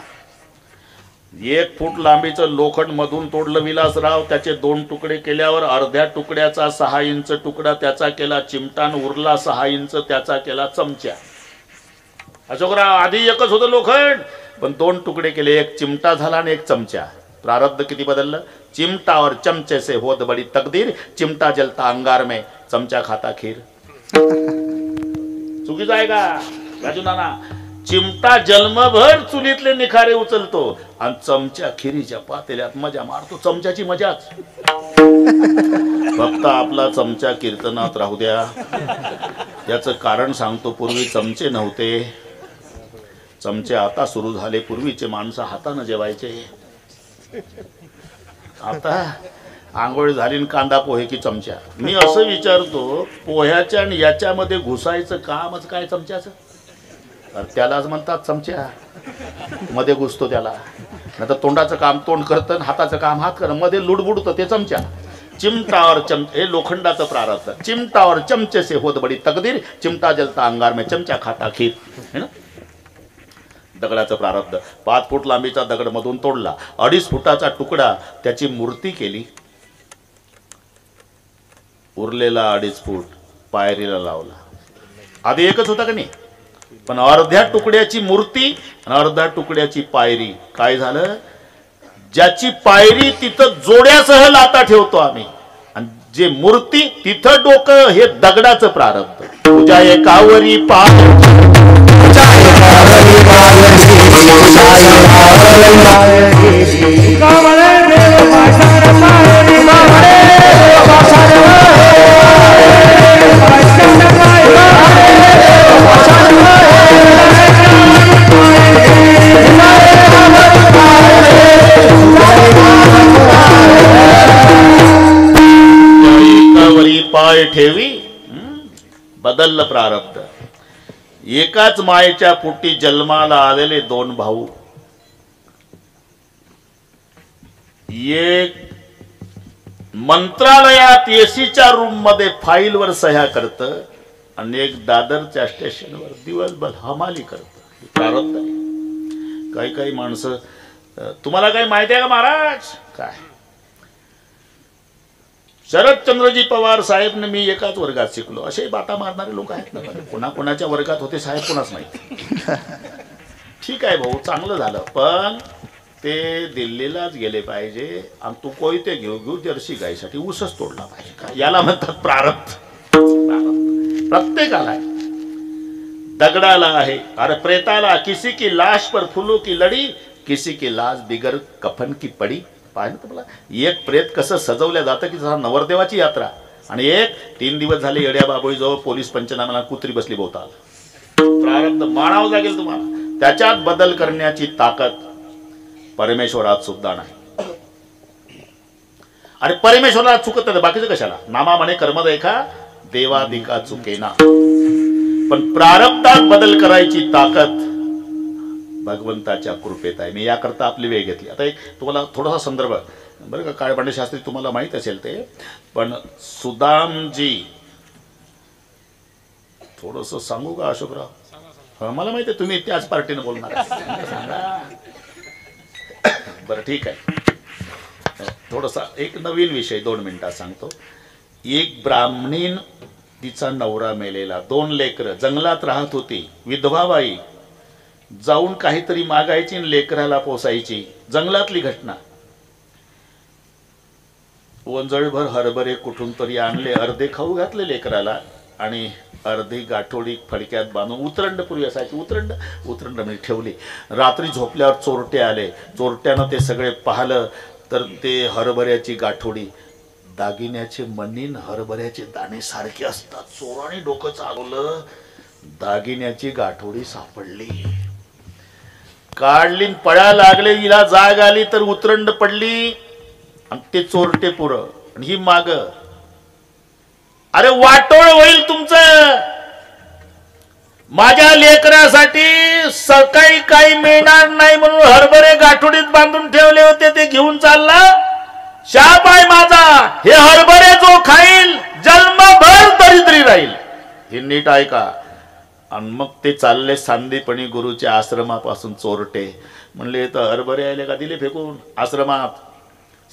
1 फूट लांबीचं लोखंड मधून तोडलं विलासराव. त्याचे 2 तुकडे केल्यावर अर्ध्या तुकड्याचा 6 इंच तुकडा त्याचा केला चिमटान, उरला 6 इंच त्याचा केला चमचा. अशोकराव आधी एकच होतं लोखंड, पण 2 तुकडे केले, 1 चिमटा झाला आणि 1 चमचा. प्रारब्ध किती बदललं? चिमटा और चमचे से होत बड़ी तकदीर, चिमटा जलता अंगार में, चमचा खाता खीर. चुकीचं आहे का राजू नाना? चिमटा जन्मभर चुलीतले निखारे उचलतो आणि चमचा खिरीच्या पातेल्यात मजा मारतो. चमच्याची मजाच. फक्त आपला चमचा कीर्तनात राहू द्या. याचं कारण सांगतो. पूर्वी चमचे नव्हते, चमचे आता सुरू झाले. पूर्वीचे माणसं हाताने जेवायचे. आता आंघोळ झाली आणि कांदा पोहे की चमचा. मी असं विचारतो, पोह्याच्या आणि याच्यामध्ये घुसायचं कामच काय चमच्याचं? त्यालाच म्हणतात चमचा. मध्ये घुसतो त्याला. नाही तर तोंडाचं काम तोंड करतं, हाताचं काम हात करत, मध्ये लुडबुडतं ते चमचा. चिमटावर हे लोखंडाचं प्रारब्ध. चिमटावर चमचे से होत बडी तकदीर, चिमटा जलता अंगार में, चमचा खाता खीर. है ना. दगडाचं प्रारब्ध. 5 फूट लांबीचा दगड मधून तोडला, 2.5 फुटाचा तुकडा त्याची मूर्ती केली. उरलेला 2.5 फूट पायरीला लावला. आधी एकच होता का नाही, पण अर्ध्या तुकड्याची मूर्ती आणि अर्ध्या तुकड्याची पायरी. काय झालं? ज्याची पायरी तिथं जोड्यासह लाता ठेवतो आम्ही, आणि जे मूर्ती तिथं डोकं, हे दगडाचं प्रारब्ध. तुझ्या एकावरी पाय, पाय ठेवी. बदललं प्रारब्ध. एकाच मायेच्या पोटी जन्माला आलेले 2 भाऊ. एक मंत्रालयात एसीच्या रूम मध्ये फाईलवर सह्या करत, आणि एक दादरच्या स्टेशनवर दिवसभर हमाली करत. प्रारब्ध आहे. काही काही माणसं. तुम्हाला काही माहिती आहे का महाराज? काय शरदचंद्रजी पवार साहेब ने मी एकाच वर्गात शिकलो, असे बाता मारणारे लोक आहेत ना. कोणा कोणाच्या वर्गात होते साहेब कोणाच माहिती. ठीक आहे भाऊ, चांगलं झालं, पण ते दिल्लीलाच गेले पाहिजे आणि तू कोयते घेऊ जर्सी गायसाठी ऊसच तोडला पाहिजे का? याला म्हणतात प्रारब्ध. प्रत्येकाला आहे. दगडाला आहे. अरे प्रेताला किसी की लाश पर फूलों की लड़ी, किसी की लाश बिगर कफन की पडी. पाहिलं तुम्हाला? एक प्रेत कसं सजवल्या जातं की जसा नवरदेवाची यात्रा, आणि एक 3 दिवस झाले येड्या बाबोळी जवळ पोलीस पंचनाम्याला कुत्री बसली भोवताल. प्रारब्ध मानावं लागेल तुम्हाला. त्याच्यात बदल करण्याची ताकद परमेश्वरात सुद्धा नाही. आणि परमेश्वराला चुकत नाही, बाकीचं कशाला? नामा म्हणे कर्म देखा देवादिका चुकेना. पण प्रारब्धात बदल करायची ताकद भगवंताच्या कृपेत आहे. मी याकरता आपली वेळ घेतली. आता एक तुम्हाला थोडासा संदर्भ, बरं का, काळबांडे शास्त्री तुम्हाला माहित असेल ते, पण सुदामजी, थोडस सांगू का अशोकराव? मला माहिती आहे तुम्ही त्याच पार्टीने बोलणार. सांगा बरं, ठीक आहे. थोडासा एक नवीन विषय 2 मिनिटात सांगतो. एक ब्राह्मणीन तिचा नवरा मेलेला, 2 लेकरं, जंगलात राहत होती, विधवा बाई, जाऊन काहीतरी मागायची आणि लेकराला पोसायची, जंगलातली घटना. वंजळभर हरभरे कुठून तरी आणले, अर्धे खाऊ घातले लेकराला आणि अर्धी गाठोडी फडक्यात बांधून, उतरंडपुरी असायची, उतरंड म्हणजे ठेवली. रात्री झोपल्यावर चोरटे आले, चोरट्यानं ते सगळे पाहिलं तर ते हरभऱ्याची गाठोडी, दागिन्याचे मनीन हरभऱ्याचे दाणे सारखे असतात. चोराने डोकं चालवलं, दागिन्याची गाठोडी सापडली, काढली, पळा लागले. हिला जाग आली तर उतरंड पडली आणि ते चोरटे पुरं आणि ही माग. अरे वाटोळ होईल तुमचं. माझ्या लेकरासाठी सकाळी काही मिळणार नाही म्हणून हरभरे गाठोडीत बांधून ठेवले होते, ते घेऊन चालला. शाप आहे माझा, हे हरभरे जो खाईल जन्मभर दरिद्री राहील. हे नीट ऐका. आणि मग ते चालले सांदीपणी गुरुच्या आश्रमापासून चोरटे. म्हणले तर हरभरे आले का, दिले फेकून आश्रमात.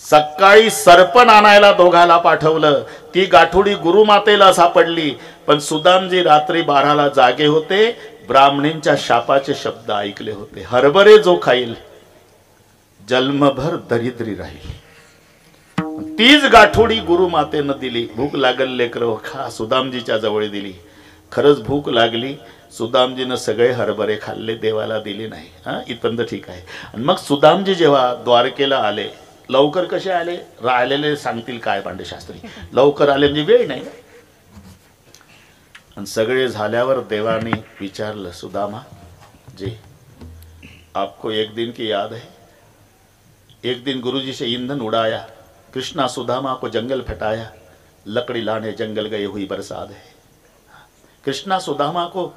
सकाळी सरपण आणायला दोघाला पाठवलं, ती गाठोडी गुरुमातेला सापडली. पण सुदामजी रात्री 12ला जागे होते, ब्राह्मणींच्या शापाचे शब्द ऐकले होते, हरभरे जो खाईल जन्मभर दरिद्री राहील. तीच गाठोडी गुरुमातेनं दिली. भूक लागल लेकरं खा, सुदामजीच्या जवळ दिली. खरंच भूक लागली, सुदामजीनं सगळे हरभरे खाल्ले, देवाला दिले नाही. इथपर्यंत ठीक आहे. आणि मग सुदामजी जेव्हा द्वारकेला आले, लवकर कसे आले, राहिलेले सांगतील काय पांडेशास्त्री, लवकर आले म्हणजे वेळ नाही. आणि सगळे झाल्यावर देवाने विचारलं, सुदामा जी आपको एक दिन की याद है? एक दिन गुरुजी से ईंधन उड़ाया, कृष्णा सुदामा को जंगल फटाया, लकड़ी लाने जंगल गए हुई बरसात है. कृष्णा सुदामा को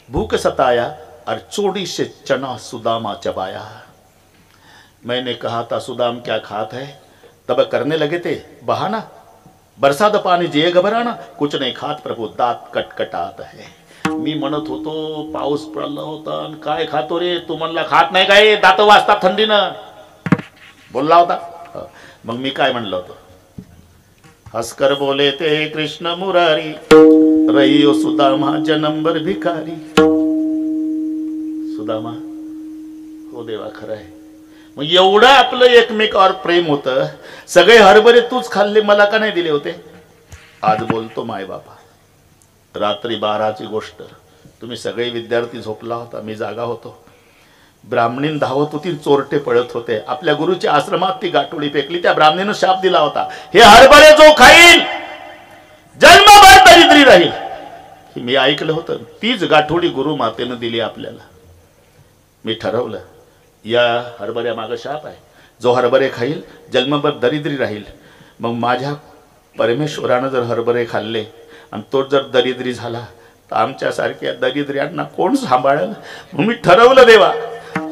भूख सताया और चोड़ी से चना सुदामा चबाया. मैंने कहा था सुदाम क्या खात है, तब करने लगे थे बहाना, बरसात पाणी जे घबराना, कुछ नाही खात प्रभू दात कटकटात है. मी म्हणत होतो पाऊस पडला होता आणि काय खातो रे, तू म्हणला खात नाही काय, दात वाजतात थंडीनं बोलला होता. मग मी काय म्हणलं होतं, हसकर बोले ते कृष्ण मुरारी, रहियो सुदामा जन्मभर भिकारी. सुदामा हो देवा खरं आहे. मग एवढं आपलं एकमेकावर प्रेम होतं, सगळे हरभरे तूच खाल्ले, मला का नाही दिले होते. आज बोलतो माय बापा, रात्री 12ची गोष्ट, तुम्ही सगळे विद्यार्थी झोपला होता, मी जागा होतो. ब्राह्मणीन धावत होती, चोरटे पळत होते. आपल्या गुरुच्या आश्रमात ती गाठोडी फेकली. त्या ब्राह्मणीनं शाप दिला होता, हे हरभरे जो खाईल जन्मभर दरिद्री राहील. मी ऐकलं होतं. तीच गाठोडी गुरु मातेनं दिली आपल्याला. मी ठरवलं या हरभऱ्या मागं शाप आहे, जो हरभरे खाईल जन्मभर दरिद्री राहील. मग माझ्या परमेश्वरानं जर हरभरे खाल्ले आणि तो जर दरिद्री झाला तर आमच्यासारख्या दरिद्र्यांना कोण सांभाळेल. मग मी ठरवलं देवा,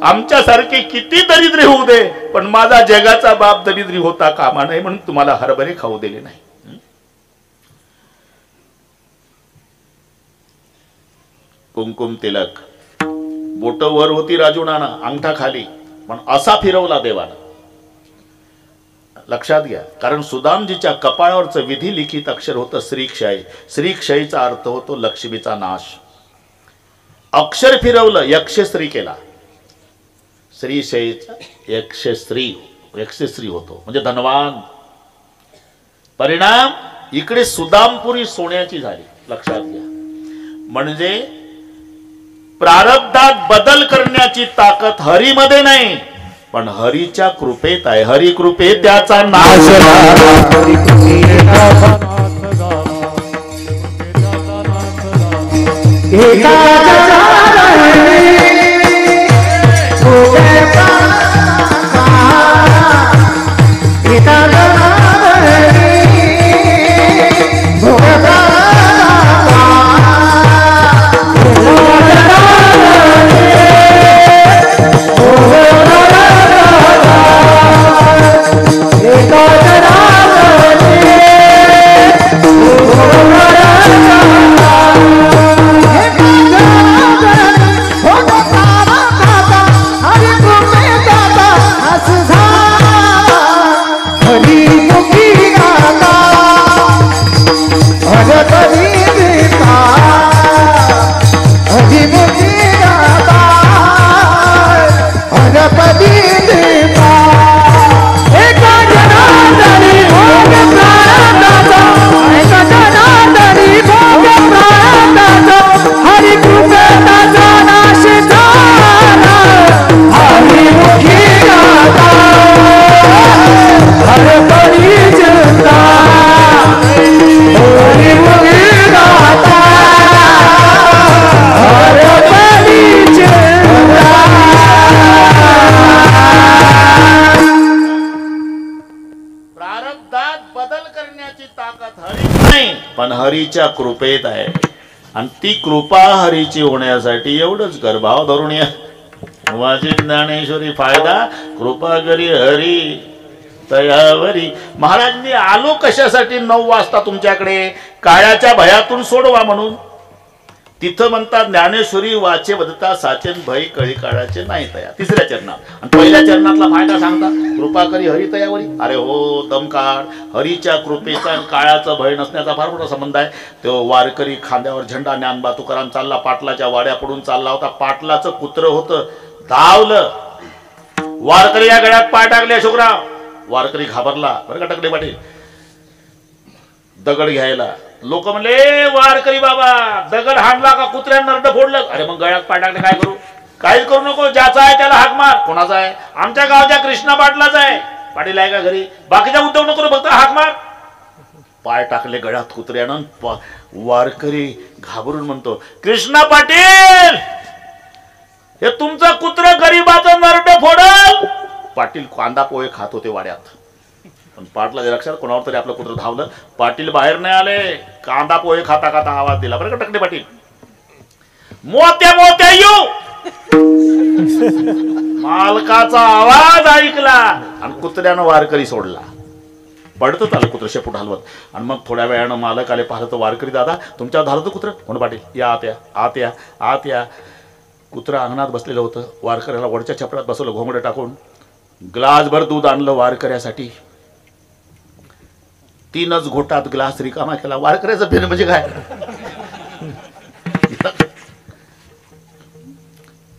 आमच्यासारखे किती दरिद्री होऊ दे, पण माझा जगाचा बाप दरिद्री होता कामा नाही, म्हणून तुम्हाला हरभरे खाऊ दिले नाही. कुंकुम तिलक, बोट वर होती राजुणाना, अंगठा खाली, पण असा फिरवला देवानं. लक्षात घ्या, कारण सुदामजीच्या कपाळावरचं विधी लिखित अक्षर होतं श्रीक्षय. श्रीक्षयचा अर्थ होतो लक्ष्मीचा नाश. अक्षर फिरवलं, यक्षश्री केला. श्रीक्षयचा यक्षश्री होतो म्हणजे धनवान. परिणाम इकडे सुदामपुरी सोन्याची झाली. लक्षात घ्या, म्हणजे प्रारब्धात बदल करण्याची ताकद हरीमध्ये नाही, पण हरीच्या कृपेत आहे. हरी कृपे त्याचा नाश. बदल करण्याची ताकद हरी नाही, पण हरीच्या कृपेत आहे. आणि ती कृपा हरीची होण्यासाठी एवढंच कर, भाव धरून या. वाची ज्ञानेश्वरी फायदा कृपा करी हरी तयावरी. महाराजांनी आलो कशासाठी 9 वाजता तुमच्याकडे? काळाच्या भयातून सोडवा म्हणून. तिथं म्हणतात ज्ञानेश्वरी वाचे बदता साचेन भय कळी काळाचे नाही तया. तिसऱ्या चरणात. आणि पहिल्या चरणातला फायदा सांगता कृपा करी हरी तयावरी. अरे हो दमकाळ, हरीच्या कृपेचा आणि काळाचा भय नसण्याचा फार मोठा संबंध आहे. तो वारकरी खांद्यावर झेंडा ज्ञानबा तुकाराम चालला, पाटलाच्या वाड्या पडून चालला होता. पाटलाचं कुत्र होतं, धावलं. वारकरी या गळ्यात पाय टाकले अशोकराव. वारकरी घाबरला बरं का टकले पाटील. दगड घ्यायला लोक म्हणले वारकरी बाबा दगड हाणला का कुत्र्यानं नरड फोडलं. अरे मग गळ्यात पाय टाकले काय करू? काहीच करू नको, ज्याचा आहे त्याला हाक मार. कोणाचा आहे? आमच्या गावच्या कृष्णा पाटलाचा आहे. पाटील आहे का घरी? बाकीच्या उद्योग नको, फक्त हाक मार. पाय टाकले गळ्यात कुत्र्यानं. वारकरी घाबरून म्हणतो कृष्णा पाटील हे तुमचं कुत्र गरीबाचं नरड फोडल. पाटील कांदा पोहे खात होते वाड्यात. पण पाटला लक्षात कोणावर तरी आपलं कुत्र धावलं. पाटील बाहेर नाही आले, कांदा पोहे खाता खाता आवाज दिला बरं का टकले पाटील. मोत्या मोत्या येऊ. मालकाचा आवाज ऐकला आणि कुत्र्यानं वारकरी सोडला. पडतच आलं कुत्र शेपूट हलवत. आणि मग थोड्या वेळानं मालक आले. पाहिलं तर वारकरी दादा तुमच्यावर झालं तर कुत्र. कोण पाटील? या आत या आत या आत या. कुत्र अंगणात बसलेलं होतं. वारकऱ्याला वरच्या छपरात बसवलं घोंगडं टाकून. ग्लासभर दूध आणलं वारकऱ्यासाठी. 3च घोटात ग्लास रिकामा केला. वारकऱ्याचं फेर म्हणजे काय?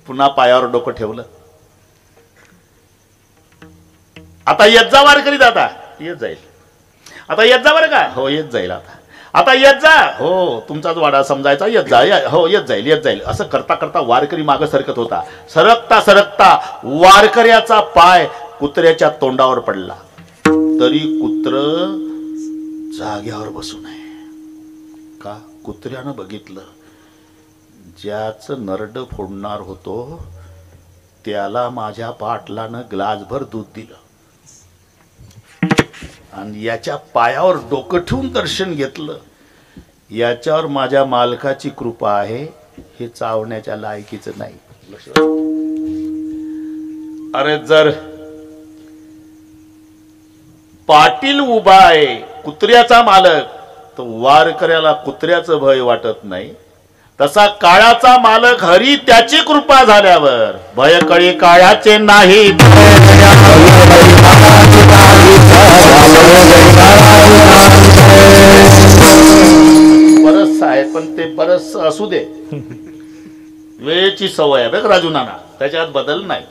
पुन्हा पायावर डोकं ठेवलं. आता येत जा वारकरी दादा. येत जाईल आता. येत जा बरं का? हो येत जाईल आता. आता येत जा. हो तुमचाच वाडा समजायचा. येत जा. हो येत जाईल येत जाईल. असं करता करता वारकरी मागं सरकत होता. सरकता सरकता वारकऱ्याचा पाय कुत्र्याच्या तोंडावर पडला. तरी कुत्र जाग्यावर बसू नये. का? कुत्र्यानं बघितलं ज्याचं नरड फोडणार होतो त्याला माझ्या पाटलानं ग्लासभर दूध दिलं आणि याच्या पायावर डोकं ठेवून दर्शन घेतलं. याच्यावर माझ्या मालकाची कृपा आहे. हे चावण्याच्या लायकीचं नाही. अरे जर पाटील उभा आहे कुत्र्याचा मालक, तर वारकऱ्याला कुत्र्याचं भय वाटत नाही. तसा काळाचा मालक हरी त्याची कृपा झाल्यावर भय कळी काळाचे नाही. बरस आहे पण ते बरस असू दे. वेळेची सवय आहे बघ राजू नाना, त्याच्यात बदल नाही.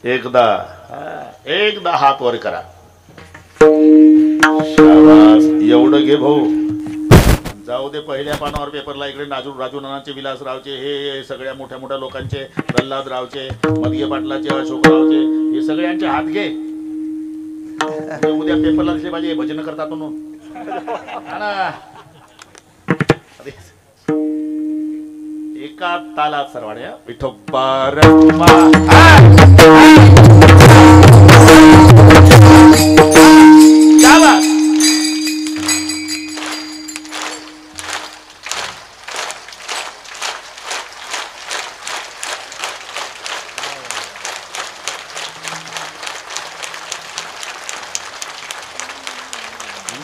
एकदा हात वर करा. शाबास. एवढं घे भाऊ. जाऊ दे पहिल्या पानावर पेपरला इकडे राजू नानाचे, विलासरावचे, हे सगळ्या मोठ्या मोठ्या लोकांचे, प्रल्हादरावचे, मदगे पाटलाचे, अशोकरावचे, हे सगळ्यांचे हात घे. उद्या पेपरला दिसले पाहिजे भजन करतात म्हणून. एका तालात सर्वाड्या विठोबा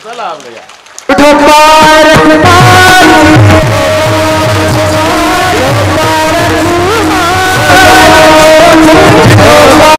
चला